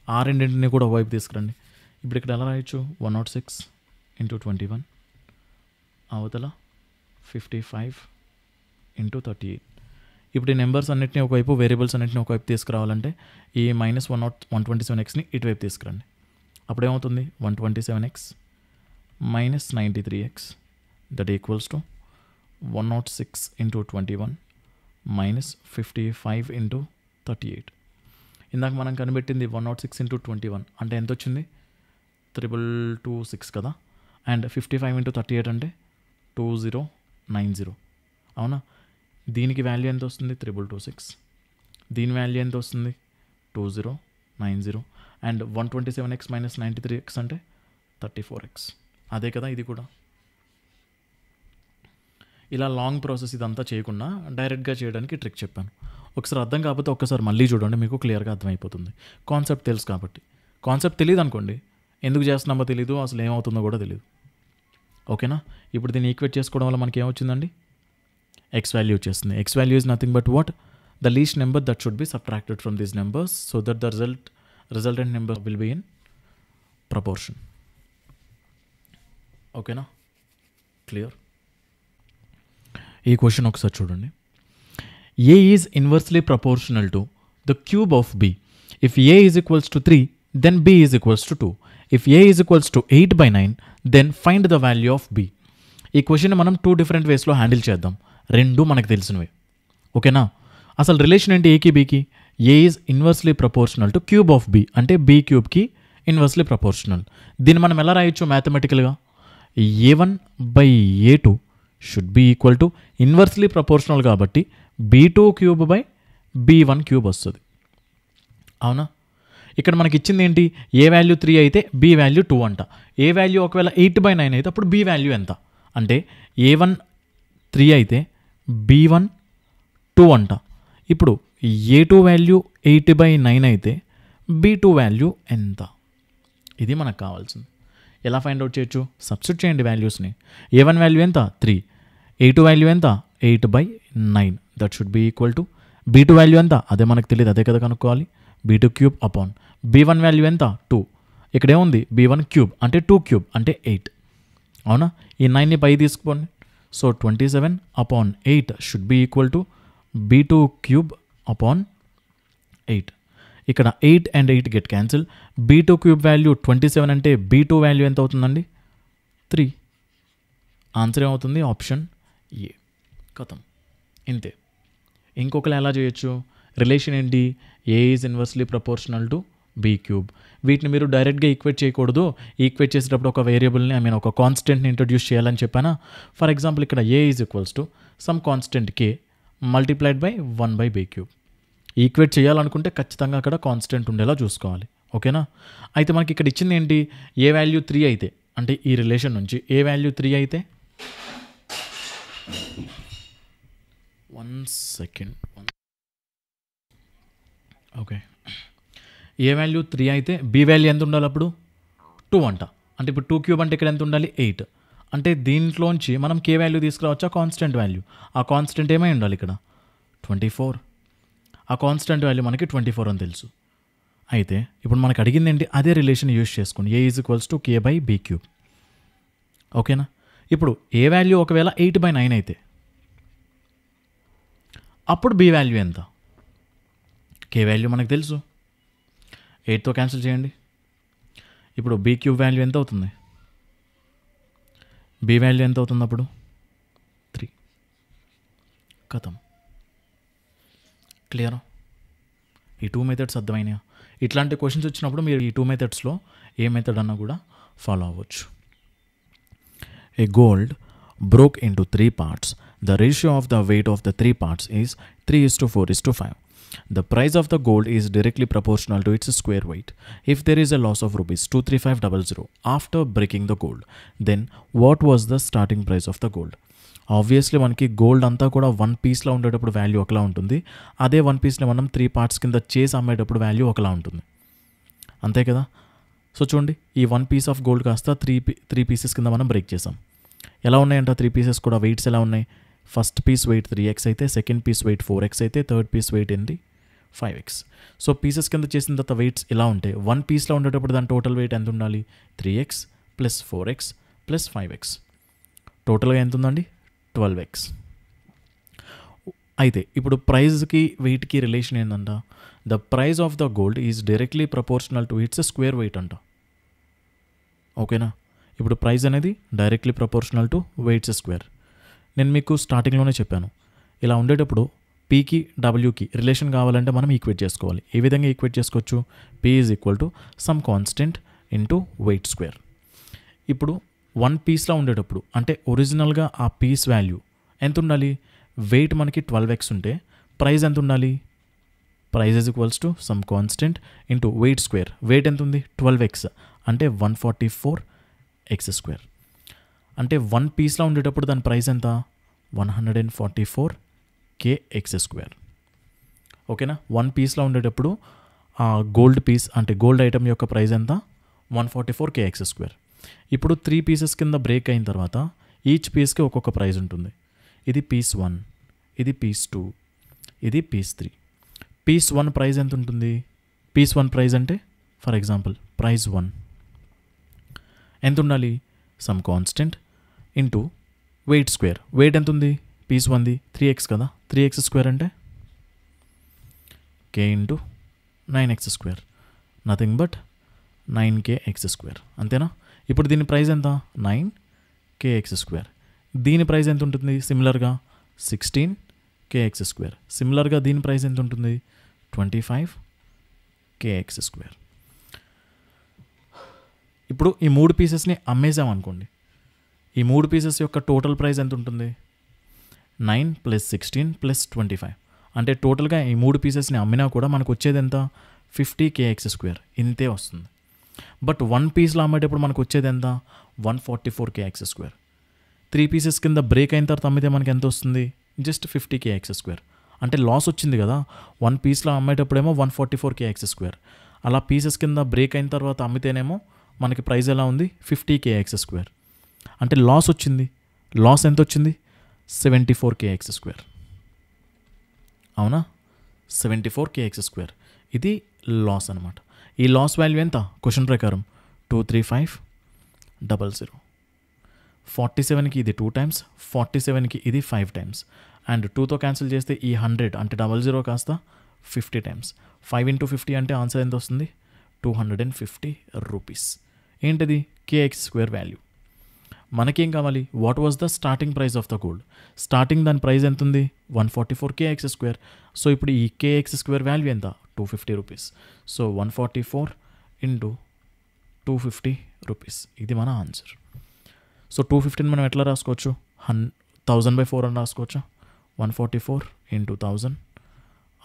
ఆ రెండింటిని కూడా ఒకవైపు తీసుకురండి. ఇప్పుడు ఇక్కడ ఎలా రాయొచ్చు? 106 ఇంటూ 21 అవతల 55 ఇంటూ 38. ఇప్పుడు ఈ నెంబర్స్ అన్నింటినీ ఒకవైపు, వేరియబుల్స్ అన్నింటినీ ఒకవైపు తీసుకురావాలంటే ఈ మైనస్ 127xని ఇటువైపు తీసుకురండి. అప్పుడేమవుతుంది? 127x minus 93x that equals to 106 into 21 minus 55 into 38. ఇందాక మనం కనిపెట్టింది 106 ఇంటూ 21 అంటే ఎంత వచ్చింది? 3226 కదా. అండ్ 55 ఇంటూ 38 అంటే 2090. అవునా? దీనికి వాల్యూ ఎంత వస్తుంది? 3226. దీని వాల్యూ ఎంత వస్తుంది? 2090. అండ్ 127x మైనస్ 93x అంటే 34x. అదే కదా ఇది కూడా. ఇలా లాంగ్ ప్రాసెస్ ఇదంతా చేయకుండా డైరెక్ట్గా చేయడానికి ట్రిక్ చెప్పాను. ఒకసారి అర్థం కాకపోతే ఒక్కసారి మళ్ళీ చూడండి, మీకు క్లియర్గా అర్థమైపోతుంది. కాన్సెప్ట్ తెలుసు కాబట్టి. కాన్సెప్ట్ తెలియదు అనుకోండి, ఎందుకు చేస్తున్నామో తెలీదు, అసలు ఏమవుతుందో కూడా తెలియదు. ఓకేనా? ఇప్పుడు దీన్ని ఈక్వేట్ చేసుకోవడం వల్ల మనకి ఏమొచ్చిందండి? ఎక్స్ వాల్యూ వచ్చేస్తుంది. X value is nothing but what? The least number that should be subtracted from these numbers so that the resultant number will be in proportion. ఓకేనా? క్లియర్? ఈ క్వశ్చన్ ఒకసారి చూడండి. A is inversely proportional to the cube of b. If a is equals to 3, then b is equals to 2. If a is equals to 8 by 9, then find the value of b. ఈ question మనం 2 different వేస్లో handle చేద్దాం. రెండు మనకు తెలిసినవి. ఓకేనా? అసలు relation ఏంటి ఏకి బీకి? A is inversely proportional to cube of B అంటే బీ క్యూబ్కి ఇన్వర్స్లీ ప్రపోర్షనల్. దీన్ని మనం ఎలా రాయొచ్చు మ్యాథమెటికల్గా? a1 by a2 should be equal to inversely proportional కాబట్టి b2 cube by b1 cube వస్తుంది. అవునా? ఇక్కడ మనకి ఇచ్చింది ఏంటి? ఏ వాల్యూ 3 అయితే బి వాల్యూ 2 అంట. ఏ వాల్యూ ఒకవేళ 8/9 అయితే అప్పుడు బి వాల్యూ ఎంత? అంటే a1 3 అయితే b1 2 అంట. ఇప్పుడు a2 వాల్యూ 8/9 అయితే b2 వాల్యూ ఎంత? ఇది మనకు కావాల్సింది. ఎలా ఫైండ్ అవుట్ చేయొచ్చు? సబ్స్టిట్యూట్ చేయండి వాల్యూస్ని. a1 వాల్యూ ఎంత? 3. a2 వాల్యూ ఎంత? 8/9. That should be equal to b2 value ఎంత? అదే మనకు తెలియదు, అదే కదా కనుక్కోవాలి. b2 cube upon b1 value ఎంత? 2. ఇక్కడ ఏముంది? b1 క్యూబ్ అంటే 2 క్యూబ్ అంటే 8. అవునా? ఈ 9ని పై తీసుకోండి. So 27 upon 8 should be equal to b2 cube upon 8. ఇక్కడ 8 and 8 get cancel. b2 cube value 27 అంటే b2 వాల్యూ ఎంత అవుతుందండి? 3. ఆన్సర్ ఏమవుతుంది? Option A. కథం. ఇంతే. ఇంకొకరు ఎలా చేయొచ్చు? రిలేషన్ ఏంటి? A is inversely proportional to B cube. వీటిని మీరు డైరెక్ట్గా ఈక్వేట్ చేయకూడదు. ఈక్వేట్ చేసేటప్పుడు ఒక వేరియబుల్ని ఒక కాన్స్టెంట్ని ఇంట్రొడ్యూస్ చేయాలని చెప్పానా. ఫర్ ఎగ్జాంపుల్ ఇక్కడ A is equals to some constant K multiplied by 1/b cube. Equate చేయాలనుకుంటే ఖచ్చితంగా అక్కడ కాన్స్టెంట్ ఉండేలా చూసుకోవాలి. ఓకేనా. అయితే మనకి ఇక్కడ ఇచ్చింది ఏంటి, ఏ వాల్యూ 3 అయితే, అంటే ఈ రిలేషన్ నుంచి ఏ వాల్యూ 3 అయితే 1 సెకండ్ ఓకే, ఏ వాల్యూ 3 అయితే బి వాల్యూ ఎంత ఉండాలి అప్పుడు 2 అంట. అంటే ఇప్పుడు 2 క్యూబ్ అంటే ఇక్కడ ఎంత ఉండాలి 8. అంటే దీంట్లోంచి మనం కే వాల్యూ తీసుకురావచ్చా, కాన్స్టెంట్ వాల్యూ. ఆ కాన్స్టెంట్ ఏమై ఉండాలి ఇక్కడ 24. ఆ కాన్స్టెంట్ వాల్యూ మనకి 24 అని తెలుసు. అయితే ఇప్పుడు మనకు అడిగింది ఏంటి, అదే రిలేషన్ యూజ్ చేసుకోండి, A is equals to K by B cube. ఓకేనా. ఇప్పుడు ఏ వాల్యూ ఒకవేళ 8/9 అయితే అప్పుడు బి వాల్యూ ఎంత, కే వాల్యూ మనకు తెలుసు, 8తో క్యాన్సిల్ చేయండి. ఇప్పుడు బీ క్యూబ్ వాల్యూ ఎంత అవుతుంది, బి వాల్యూ ఎంత అవుతుంది అప్పుడు 3. కథం. క్లియరా. ఈ 2 మెథడ్స్ అర్థమైనాయా. ఇట్లాంటి క్వశ్చన్స్ వచ్చినప్పుడు మీరు ఈ 2 మెథడ్స్లో ఏ మెథడ్ అన్నా కూడా ఫాలో అవ్వచ్చు. A gold broke into 3 parts. The ratio of the weight of the 3 parts is 3:4:5. The price of the gold is directly proportional to its square weight. If there is a loss of rupees 23500 after breaking the gold, then what was the starting price of the gold? Obviously మనకి gold అంతా కూడా 1 పీస్లో ఉండేటప్పుడు value ఒకలా ఉంటుంది. అదే 1 పీస్ని మనం 3 పార్ట్స్ కింద చేసి అమ్మేటప్పుడు వాల్యూ ఒకలా ఉంటుంది. అంతే కదా. సో చూడండి, ఈ 1 పీస్ ఆఫ్ గోల్డ్ కాస్త 3 పీసెస్ కింద మనం బ్రేక్ చేసాం. ఎలా ఉన్నాయంట 3 పీసెస్ కూడా, వెయిట్స్ ఎలా ఉన్నాయి. ఫస్ట్ పీస్ వెయిట్ 3x అయితే, సెకండ్ పీస్ వెయిట్ 4x అయితే, థర్డ్ పీస్ వెయిట్ ఏంటి 5x. సో పీసెస్ కింద చేసిన తర్వాత వెయిట్స్ ఇలా ఉంటాయి. 1 పీస్లో ఉండేటప్పుడు దాని టోటల్ వెయిట్ ఎంత ఉండాలి, 3x + 4x + 5x. టోటల్గా ఎంత ఉందండి 12x. అయితే ఇప్పుడు ప్రైజ్కి వెయిట్కి రిలేషన్ ఏంటంట, the price of the gold is directly proportional to its square weight అంట. ఓకేనా. ఇప్పుడు ప్రైజ్ అనేది directly proportional to weight's square. నేను మీకు స్టార్టింగ్లోనే చెప్పాను, ఇలా ఉండేటప్పుడు పీకి డబ్ల్యూకి రిలేషన్ కావాలంటే మనం ఈక్వేట్ చేసుకోవాలి. ఏ విధంగా ఈక్వేట్ చేసుకోవచ్చు, p is equal to some constant into weight square. ఇప్పుడు 1 పీస్లో ఉండేటప్పుడు అంటే ఒరిజినల్గా ఆ పీస్ వాల్యూ ఎంత ఉండాలి, వెయిట్ మనకి 12x ఉంటే ప్రైస్ ఎంత ఉండాలి, price is equals to some constant into weight square. Weight ఎంత ఉంది 12x అంటే 144x². అంటే 1 పీస్లో ఉండేటప్పుడు దాని ప్రైస్ ఎంత 144kx². ఓకేనా. 1 పీస్లో ఉండేటప్పుడు ఆ గోల్డ్ పీస్ అంటే గోల్డ్ ఐటమ్ యొక్క ప్రైస్ ఎంత 144kx². ఇప్పుడు 3 పీసెస్ కింద బ్రేక్ అయిన తర్వాత ఈచ్ పీస్కి ఒక్కొక్క ప్రైస్ ఉంటుంది. ఇది పీస్ 1, ఇది పీస్ 2, ఇది పీస్ 3. పీస్ 1 ప్రైస్ ఎంత ఉంటుంది, పీస్ 1 ప్రైస్ అంటే ఫర్ ఎగ్జాంపుల్ ప్రైస్ 1 ఎంత ఉండాలి, some constant into weight square. Weight ఎంత ఉంది పీస్ 1ది 3x కదా, 3x² అంటే k into 9x², nothing but 9kx². అంతేనా. ఇప్పుడు దీని ప్రైస్ ఎంత 9kx². దీని ప్రైస్ ఎంత ఉంటుంది సిమిలర్గా 16kx². సిమిలర్గా దీని ప్రైస్ ఎంత ఉంటుంది 25kx². ఇప్పుడు ఈ 3 పీసెస్ని అమ్మేసాం అనుకోండి, ఈ 3 పీసెస్ యొక్క టోటల్ ప్రైస్ ఎంత ఉంటుంది 9 + 16 + 25. అంటే టోటల్గా ఈ 3 పీసెస్ని అమ్మినా కూడా మనకు వచ్చేది ఎంత 50kx². ఇంతే వస్తుంది. బట్ 1 పీస్లో అమ్మేటప్పుడు మనకు వచ్చేది ఎంత 144kx². 3 పీసెస్ కింద బ్రేక్ అయిన తర్వాత అమ్మితే మనకి ఎంత వస్తుంది జస్ట్ 50kx². అంటే లాస్ వచ్చింది కదా. 1 పీస్లో అమ్మేటప్పుడేమో 144kx². అలా పీసెస్ కింద బ్రేక్ అయిన తర్వాత అమ్మితేనేమో మనకి ప్రైస్ ఎలా ఉంది 50kx². అంటే లాస్ వచ్చింది. లాస్ ఎంత వచ్చింది 74kx². అవునా, 74kx². ఇది లాస్ అనమాట. ఈ లాస్ వాల్యూ ఎంత క్వశ్చన్ ప్రకారం 23500. 47కి ఇది 2 టైమ్స్, 47కి ఇది 5 టైమ్స్. అండ్ 2తో క్యాన్సిల్ చేస్తే ఈ 100 అంటే 00 కాస్త 50 టైమ్స్. 5 × 50 అంటే ఆన్సర్ ఎంత వస్తుంది 250 రూపీస్. ఏంటిది kx² వాల్యూ. మనకేం కావాలి, what was the starting price of the gold. Starting దాని ప్రైస్ ఎంత ఉంది, 144 kx². సో ఇప్పుడు ఈ kx² వాల్యూ ఎంత, 250 రూపీస్. సో 144 × 250 రూపీస్, ఇది మన ఆన్సర్. సో 250 మనం ఎట్లా రాసుకోవచ్చు, 1000/4 అని రాసుకోవచ్చా. 144 × 1000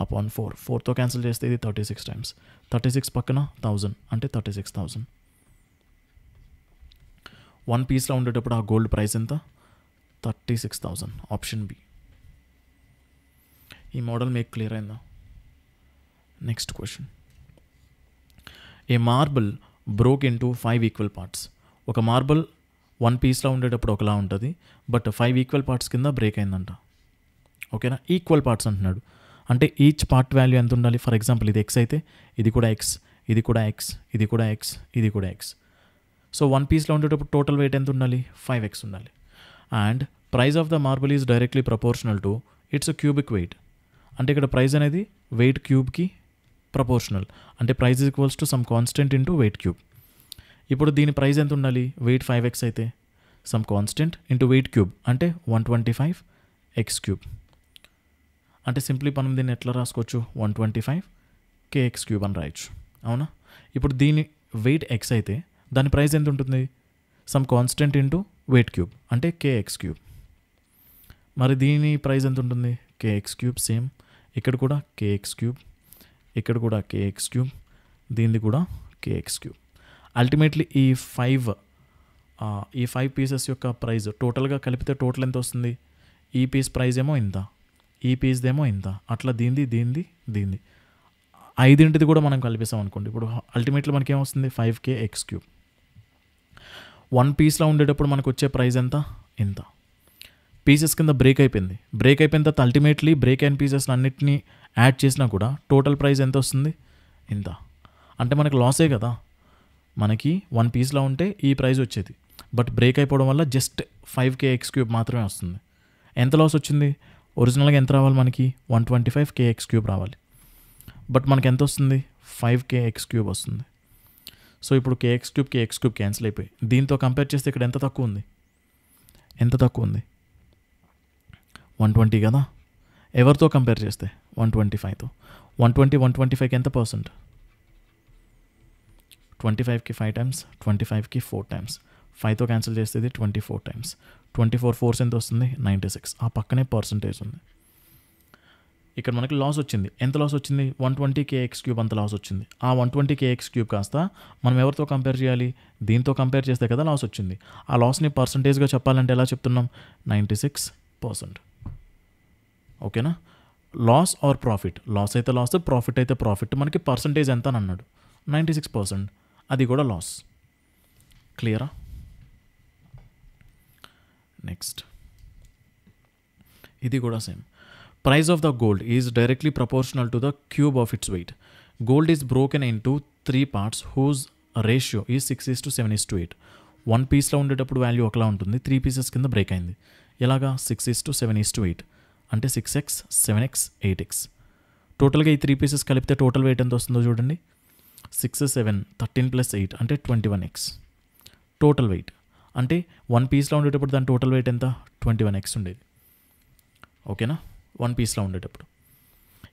upon 4, 4తో క్యాన్సిల్ చేస్తే ఇది 36 టైమ్స్. 36 పక్కన 1000 అంటే 36,000. 1 పీస్లో ఉండేటప్పుడు ఆ గోల్డ్ ప్రైస్ ఎంత, 36,000. Option B. ఈ మోడల్ మీకు క్లియర్ అయిందా. Next question. A marble broke into 5 equal parts. ఒక మార్బుల్ 1 పీస్లో ఉండేటప్పుడు ఒకలా ఉంటుంది, బట్ 5 ఈక్వల్ పార్ట్స్ కింద బ్రేక్ అయిందంట. ఓకేనా, ఈక్వల్ పార్ట్స్ అంటున్నాడు అంటే ఈచ్ పార్ట్ వాల్యూ ఎంత ఉండాలి. ఫర్ ఎగ్జాంపుల్ ఇది ఎక్స్ అయితే ఇది కూడా ఎక్స్, ఇది కూడా ఎక్స్, ఇది కూడా ఎక్స్, ఇది కూడా ఎక్స్. సో 1 పీస్లో ఉండేటప్పుడు టోటల్ వెయిట్ ఎంత ఉండాలి, 5x ఉండాలి. And price of the marble is directly proportional to its cubic weight. అంటే ఇక్కడ ప్రైస్ అనేది వెయిట్ క్యూబ్కి ప్రపోర్షనల్, అంటే price equals to some constant into weight cube. ఇప్పుడు దీని ప్రైస్ ఎంత ఉండాలి, వెయిట్ 5x అయితే some constant into weight cube అంటే 125x³ అంటే సింప్లీ మనం దీన్ని ఎట్లా రాసుకోవచ్చు, 125 kx³ అని రాయొచ్చు. అవునా. ఇప్పుడు దీని వెయిట్ x అయితే దాని ప్రైస్ ఎంత ఉంటుంది, some constant into weight cube అంటే kx³. మరి దీని ప్రైస్ ఎంత ఉంటుంది, kx³ సేమ్. ఇక్కడ కూడా kx³, ఇక్కడ కూడా kx³, దీనిది కూడా kx³. అల్టిమేట్లీ ఈ 5 పీసెస్ యొక్క ప్రైస్ టోటల్గా కలిపితే టోటల్ ఎంత వస్తుంది, ఈ పీస్ ప్రైస్ ఏమో ఇంత, ఈ పీస్దేమో ఇంత, అట్లా దీనిది దీనిది దీనిది 5 కూడా మనం కలిపేసాం అనుకోండి. ఇప్పుడు అల్టిమేట్లీ మనకి ఏమొస్తుంది, 5kx³. 1 పీస్లో ఉండేటప్పుడు మనకు వచ్చే ప్రైస్ ఎంత, ఇంత. పీసెస్ కింద బ్రేక్ అయిపోయింది. బ్రేక్ అయిపోయిన తర్వాత అల్టిమేట్లీ బ్రేక్ అయిన పీసెస్ అన్నిటినీ యాడ్ చేసినా కూడా టోటల్ ప్రైస్ ఎంత వస్తుంది, ఇంత. అంటే మనకు లాసే కదా. మనకి 1 పీస్లో ఉంటే ఈ ప్రైస్ వచ్చేది, బట్ బ్రేక్ అయిపోవడం వల్ల జస్ట్ 5kx³ మాత్రమే వస్తుంది. ఎంత లాస్ వచ్చింది, ఒరిజినల్గా ఎంత రావాలి మనకి, 125kx³ రావాలి, బట్ మనకి ఎంత వస్తుంది, 5kx³ వస్తుంది. సో ఇప్పుడు kx³ క్యాన్సిల్ అయిపోయి దీంతో కంపేర్ చేస్తే ఇక్కడ ఎంత తక్కువ ఉంది, ఎంత తక్కువ ఉంది, 120 కదా. ఎవరితో కంపేర్ చేస్తే 125తో. 125కి ఎంత పర్సెంట్, 25కి 5 టైమ్స్, 25కి 4 టైమ్స్, 5తో క్యాన్సిల్ చేస్తే 24 టైమ్స్. 24 4 ఎంత వస్తుంది, 96. ఆ పక్కనే పర్సంటేజ్ ఉంది. ఇక్కడ మనకి లాస్ వచ్చింది. ఎంత లాస్ వచ్చింది, 120kx³ అంత లాస్ వచ్చింది. ఆ 120kx³ కాస్త మనం ఎవరితో కంపేర్ చేయాలి, దీంతో కంపేర్ చేస్తే కదా లాస్ వచ్చింది. ఆ లాస్ని పర్సంటేజ్గా చెప్పాలంటే ఎలా చెప్తున్నాం, 96%. ఓకేనా. లాస్ ఆర్ ప్రాఫిట్, లాస్ అయితే లాస్, ప్రాఫిట్ అయితే ప్రాఫిట్. మనకి పర్సంటేజ్ ఎంత అని అన్నాడు, 96%, అది కూడా లాస్. క్లియరా. నెక్స్ట్ ఇది కూడా same. Price of the gold is directly proportional to the cube of its weight. Gold is broken into 3 parts whose ratio is 6:7:8. 1 పీస్లో ఉండేటప్పుడు వాల్యూ ఒకలా ఉంటుంది, 3 పీసెస్ కింద బ్రేక్ అయింది. ఎలాగా, 6:7:8 అంటే 6x 7x 8x. టోటల్గా ఈ 3 పీసెస్ కలిపితే టోటల్ వెయిట్ ఎంత వస్తుందో చూడండి, 6 7 13 + 8 అంటే 21x టోటల్ వెయిట్. అంటే 1 పీస్లో ఉండేటప్పుడు దాని టోటల్ వెయిట్ ఎంత, 21x ఉండేది. ఓకేనా, 1 పీస్లో ఉండేటప్పుడు.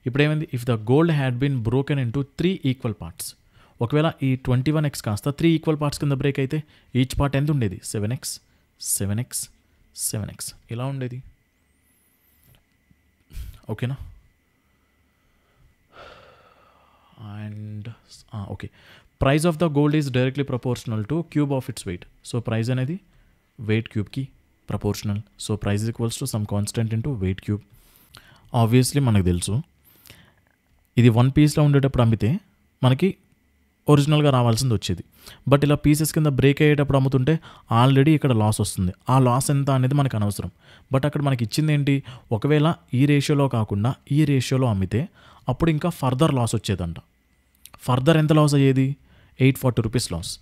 ఇప్పుడు ఏమైంది, if the gold had been broken into 3 equal parts. ఒకవేళ ఈ 21x కాస్త 3 ఈక్వల్ పార్ట్స్ కింద బ్రేక్ అయితే ఈచ్ పార్ట్ ఎంత ఉండేది, 7x 7x 7x ఇలా ఉండేది. ఓకేనా. And okay, price of the gold is directly proportional to cube of its weight. So price అనేది వెయిట్ క్యూబ్కి proportional. So price equals to some constant into weight cube. Obviously మనకు తెలుసు ఇది 1 పీస్లో ఉండేటప్పుడు అమ్మితే మనకి ఒరిజినల్గా రావాల్సింది వచ్చేది, బట్ ఇలా పీసెస్ కింద బ్రేక్ అయ్యేటప్పుడు అమ్ముతుంటే ఆల్రెడీ ఇక్కడ లాస్ వస్తుంది. ఆ లాస్ ఎంత అనేది మనకు అనవసరం, బట్ అక్కడ మనకి ఇచ్చింది ఏంటి, ఒకవేళ ఈ రేషియోలో కాకుండా ఈ రేషియోలో అమ్మితే అప్పుడు ఇంకా ఫర్దర్ లాస్ వచ్చేదంట. ఫర్దర్ ఎంత లాస్ అయ్యేది, 840 రూపీస్ లాస్.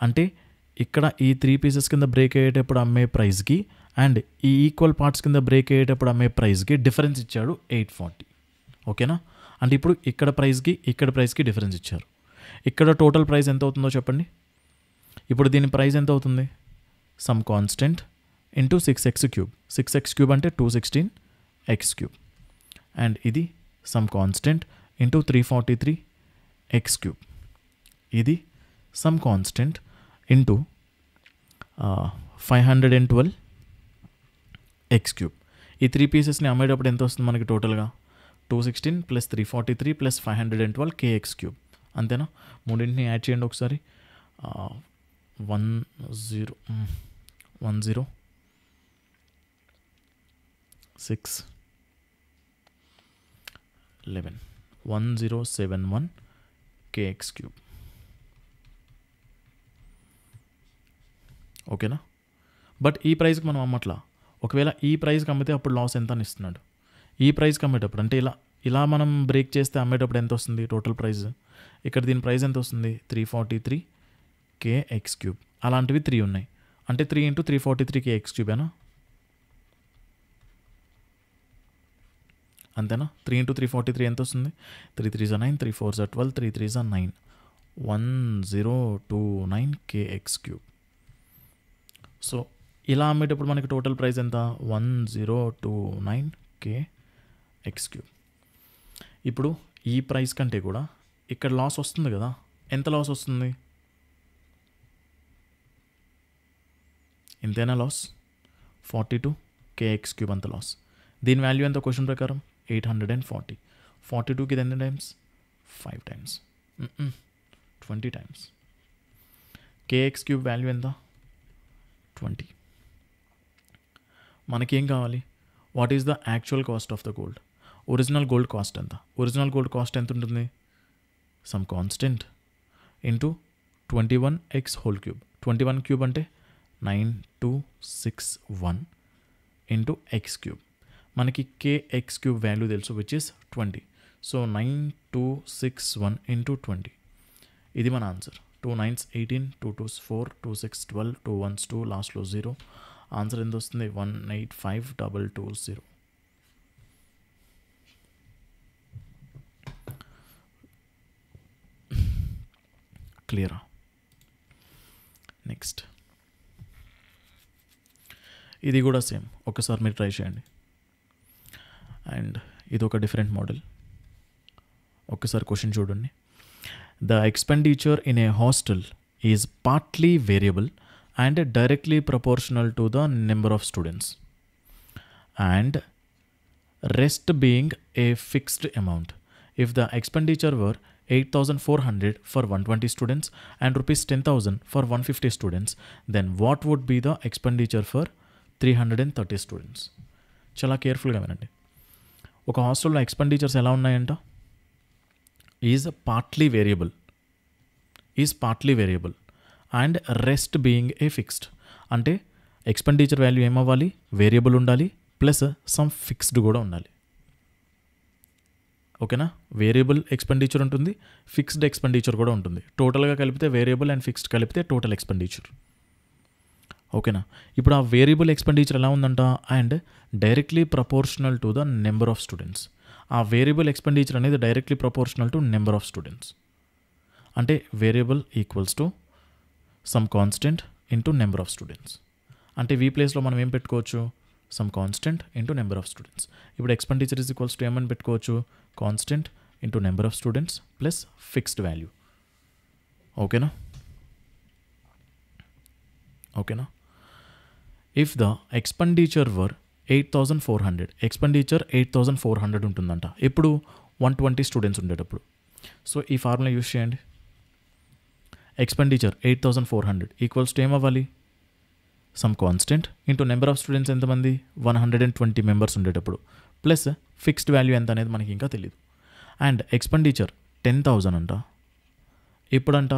అంటే ఇక్కడ ఈ 3 పీసెస్ కింద బ్రేక్ అయ్యేటప్పుడు అమ్మే ప్రైస్కి అండ్ ఈ ఈక్వల్ పార్ట్స్ కింద బ్రేక్ అయ్యేటప్పుడు అమ్మే ప్రైస్కి డిఫరెన్స్ ఇచ్చాడు 840. ఓకేనా. అంటే ఇప్పుడు ఇక్కడ ప్రైస్కి డిఫరెన్స్ ఇచ్చారు. ఇక్కడ టోటల్ ప్రైస్ ఎంత అవుతుందో చెప్పండి. ఇప్పుడు దీని ప్రైస్ ఎంత అవుతుంది, some constant into 6x cube. 6x cube అంటే 216x క్యూబ్. అండ్ ఇది some constant into 343x cube. ఇది some constant into 512x cube. ఈ 3 పీసెస్ని అమ్మేటప్పుడు ఎంత వస్తుంది మనకి టోటల్గా? 216 ప్లస్ 343 ప్లస్ 512 kx క్యూబ్. అంతేనా? మూడింటిని యాడ్ చేయండి ఒకసారి. 10 6 11 1071 kx క్యూబ్. ఓకేనా? బట్ ఈ ప్రైస్కి మనం అమ్మట్లా. ఒకవేళ ఈ ప్రైస్కి అమ్మితే అప్పుడు లాస్ ఎంత అని ఇస్తున్నాడు. ఈ ప్రైస్కి అమ్మేటప్పుడు అంటే ఇలా మనం బ్రేక్ చేస్తే అమ్మేటప్పుడు ఎంత వస్తుంది టోటల్ ప్రైస్? ఇక్కడ దీని ప్రైస్ ఎంత వస్తుంది? 343 kx క్యూబ్. అలాంటివి 3 ఉన్నాయి అంటే 3 ఇంటూ 343 kx క్యూబేనా? అంతేనా? 3 ఇంటూ 343 ఎంత వస్తుంది? 3 3 9, 3 4 12, 3 3 9, 1029 kx క్యూబ్. సో ఇలా అమ్మేటప్పుడు మనకి టోటల్ ప్రైస్ ఎంత? 1029 kx క్యూబ్. ఇప్పుడు ఈ ప్రైస్ కంటే కూడా ఇక్కడ లాస్ వస్తుంది కదా. ఎంత లాస్ వస్తుంది? ఇంతేనా లాస్? 42 kx క్యూబ్ అంత లాస్. దీని వాల్యూ ఎంత క్వశ్చన్ ప్రకారం? 840. 42కి ఇది ఎన్ని times? 5 times, 20 times. kx cube value ఎంత? 20. మనకేం కావాలి? What is the actual cost of the gold? Original gold cost ఎంత? ఒరిజినల్ గోల్డ్ కాస్ట్ ఎంత ఉంటుంది? Some constant into 21x whole cube. 21 cube అంటే 9261 ఇంటూ ఎక్స్ క్యూబ్. మనకి kx క్యూబ్ వాల్యూ తెలుసు which is 20. So 9261 into 20. ఇది మన answer. 2 9s 18, 2 2s 4, 2 6 12, 2 1s 2, లాస్ట్లో 0. Answer ఎంత వస్తుంది? 185220. క్లియరా? నెక్స్ట్ ఇది కూడా సేమ్. ఒకసారి మీరు ట్రై చేయండి. అండ్ ఇది ఒక డిఫరెంట్ మోడల్. ఒక్కసారి క్వశ్చన్ చూడండి. The expenditure in a hostel is partly variable and directly proportional to the number of students, and rest being a fixed amount. If the expenditure were 8,400 for 120 students and rupees 10,000 for 150 students, then what would be the expenditure for 330 students? చాలా కేర్ఫుల్గా వినండి. ఒక హాస్టల్లో expenditures ఎలా ఉన్నాయంట? Is partly variable and rest being a fixed. అంటే expenditure value ఏమవ్వాలి? Variable ఉండాలి, ప్లస్ సమ్ ఫిక్స్డ్ కూడా ఉండాలి. ఓకేనా? వేరియబుల్ ఎక్స్పెండిచర్ ఉంటుంది, ఫిక్స్డ్ ఎక్స్పెండిచర్ కూడా ఉంటుంది. టోటల్గా కలిపితే వేరియబుల్ అండ్ ఫిక్స్డ్ కలిపితే టోటల్ ఎక్స్పెండిచర్. ఓకేనా? ఇప్పుడు ఆ వేరియబుల్ ఎక్స్పెండిచర్ ఎలా ఉందంట? And directly proportional to the number of students. ఆ వేరియబుల్ ఎక్స్పెండిచర్ అనేది directly proportional to number of students. అంటే variable equals to some constant into number of students. అంటే వీ ప్లేస్లో మనం ఏం పెట్టుకోవచ్చు? Some constant into number of students. ఇప్పుడు expenditure is equals to ఏమని పెట్టుకోవచ్చు? Constant into number of students plus fixed value. ఓకేనా? If the expenditure were 8,400, expenditure 8,400 ఉంటుందంట. ఇప్పుడు 120 స్టూడెంట్స్ ఉండేటప్పుడు. సో ఈ ఫార్ములా యూస్ చేయండి. ఎక్స్పెండిచర్ 8,400 ఈక్వల్స్ టు ఏమవ్వాలి? Some constant into number of students ఎంతమంది? 120 మెంబర్స్ ఉండేటప్పుడు, ప్లస్ ఫిక్స్డ్ వాల్యూ ఎంత అనేది మనకి ఇంకా తెలియదు. అండ్ ఎక్స్పెండిచర్ 10,000 అంట. ఇప్పుడంట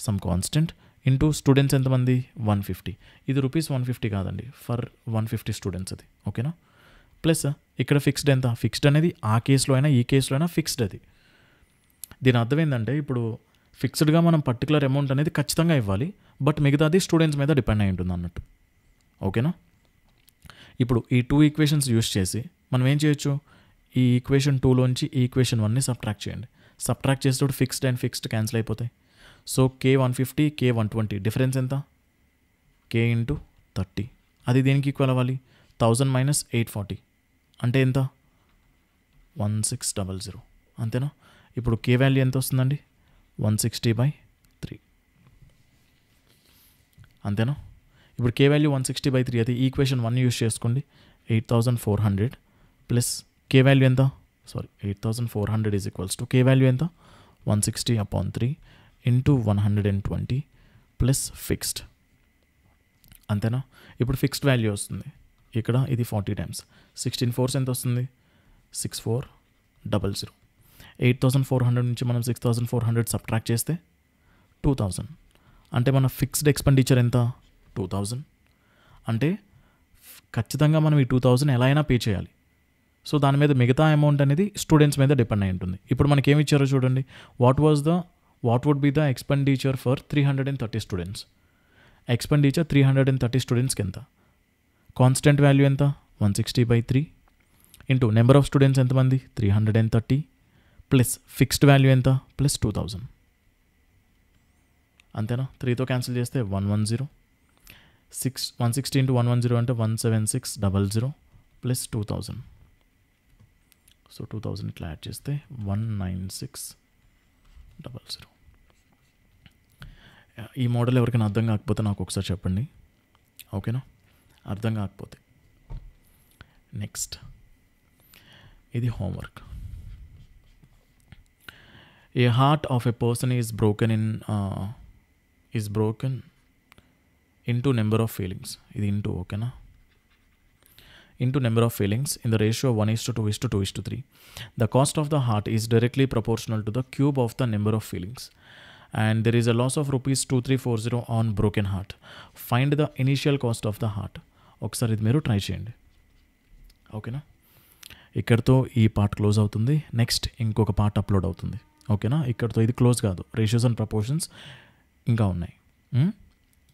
సమ్ కాన్స్టెంట్ ఇంటూ స్టూడెంట్స్ ఎంతమంది? 150. ఇది రూపీస్ 150 కాదండి, ఫర్ 150 స్టూడెంట్స్ అది. ఓకేనా? ప్లస్ ఇక్కడ ఫిక్స్డ్ ఎంత? ఫిక్స్డ్ అనేది ఆ కేసులో అయినా ఈ కేసులో అయినా ఫిక్స్డ్ అది. దీని అర్థం ఏంటంటే ఇప్పుడు ఫిక్స్డ్గా మనం పర్టికులర్ అమౌంట్ అనేది ఖచ్చితంగా ఇవ్వాలి, బట్ మిగతాది స్టూడెంట్స్ మీద డిపెండ్ అయి ఉంటుంది అన్నట్టు. ఓకేనా? ఇప్పుడు ఈ 2 ఈక్వేషన్స్ యూస్ చేసి మనం ఏం చేయొచ్చు? ఈ ఈక్వేషన్ 2లోంచి ఈ ఈక్వేషన్ 1ని సబ్ట్రాక్ట్ చేయండి. సబ్ట్రాక్ట్ చేసేటప్పుడు ఫిక్స్డ్ అండ్ ఫిక్స్డ్ క్యాన్సిల్ అయిపోతాయి. సో K150, K120 డిఫరెన్స్ ఎంత? K into 30. అది దేనికి ఈక్వల్ అవ్వాలి? 1000 మైనస్ 840 అంటే ఎంత? 1600. అంతేనా? ఇప్పుడు కే వాల్యూ ఎంత వస్తుందండి? 160/3. అంతేనా? ఇప్పుడు కే వాల్యూ 160/3 అయితే ఈక్వేషన్ 1 యూస్ చేసుకోండి. 8400 ప్లస్ కే వాల్యూ ఎంత? 8400 is equals to K value ఎంత? 160/3 ఇంటూ 120 ప్లస్ ఫిక్స్డ్. అంతేనా? ఇప్పుడు ఫిక్స్డ్ వాల్యూ వస్తుంది. ఇక్కడ ఇది 40 టైమ్స్ 16 4 ఎంత వస్తుంది? 6400. 8400 నుంచి మనం 6400 సబ్ట్రాక్ట్ చేస్తే 2000. అంటే మన ఫిక్స్డ్ ఎక్స్పెండిచర్ ఎంత? 2000. అంటే ఖచ్చితంగా మనం ఈ 2000 ఎలా అయినా పే చేయాలి. సో దాని మీద మిగతా అమౌంట్ అనేది స్టూడెంట్స్ మీద డిపెండ్ అయి ఉంటుంది. ఇప్పుడు మనకి ఏమి ఇచ్చారో చూడండి. What would be the expenditure for 330 students? Expenditure 330 స్టూడెంట్స్కి ఎంత? కాన్స్టెంట్ వాల్యూ ఎంత? 160/3 ఇంటూ నెంబర్ ఆఫ్ స్టూడెంట్స్ ఎంతమంది? 330 ప్లస్ ఫిక్స్డ్ వాల్యూ ఎంత? ప్లస్ 2000. అంతేనా? 3తో క్యాన్సిల్ చేస్తే 110. 160 ఇంటూ 110 అంటే 17600 ప్లస్ 2000. సో 2000 ఇట్లా యాడ్ చేస్తే 19600. ఈ మోడల్ ఎవరికైనా అర్థం కాకపోతే నాకు ఒకసారి చెప్పండి. ఓకేనా? అర్థం కాకపోతే నెక్స్ట్ ఇది homework. A heart of a person is broken into number of feelings. ఇది ఇంటూ, ఓకేనా? into number of feelings in the ratio of 1:2:2:3. The cost of the heart is directly proportional to the cube of the number of feelings. And there is a loss of rupees 2340 on broken heart. Find the initial cost of the heart. ఒకసారి ఇది మీరు try చేయండి. ఓకేనా? ఇక్కడితో ఈ part close అవుతుంది. Next ఇంకొక part upload అవుతుంది. ఓకేనా? ఇక్కడితో ఇది క్లోజ్ కాదు. రేషియోస్ అండ్ ప్రపోర్షన్స్ ఇంకా ఉన్నాయి.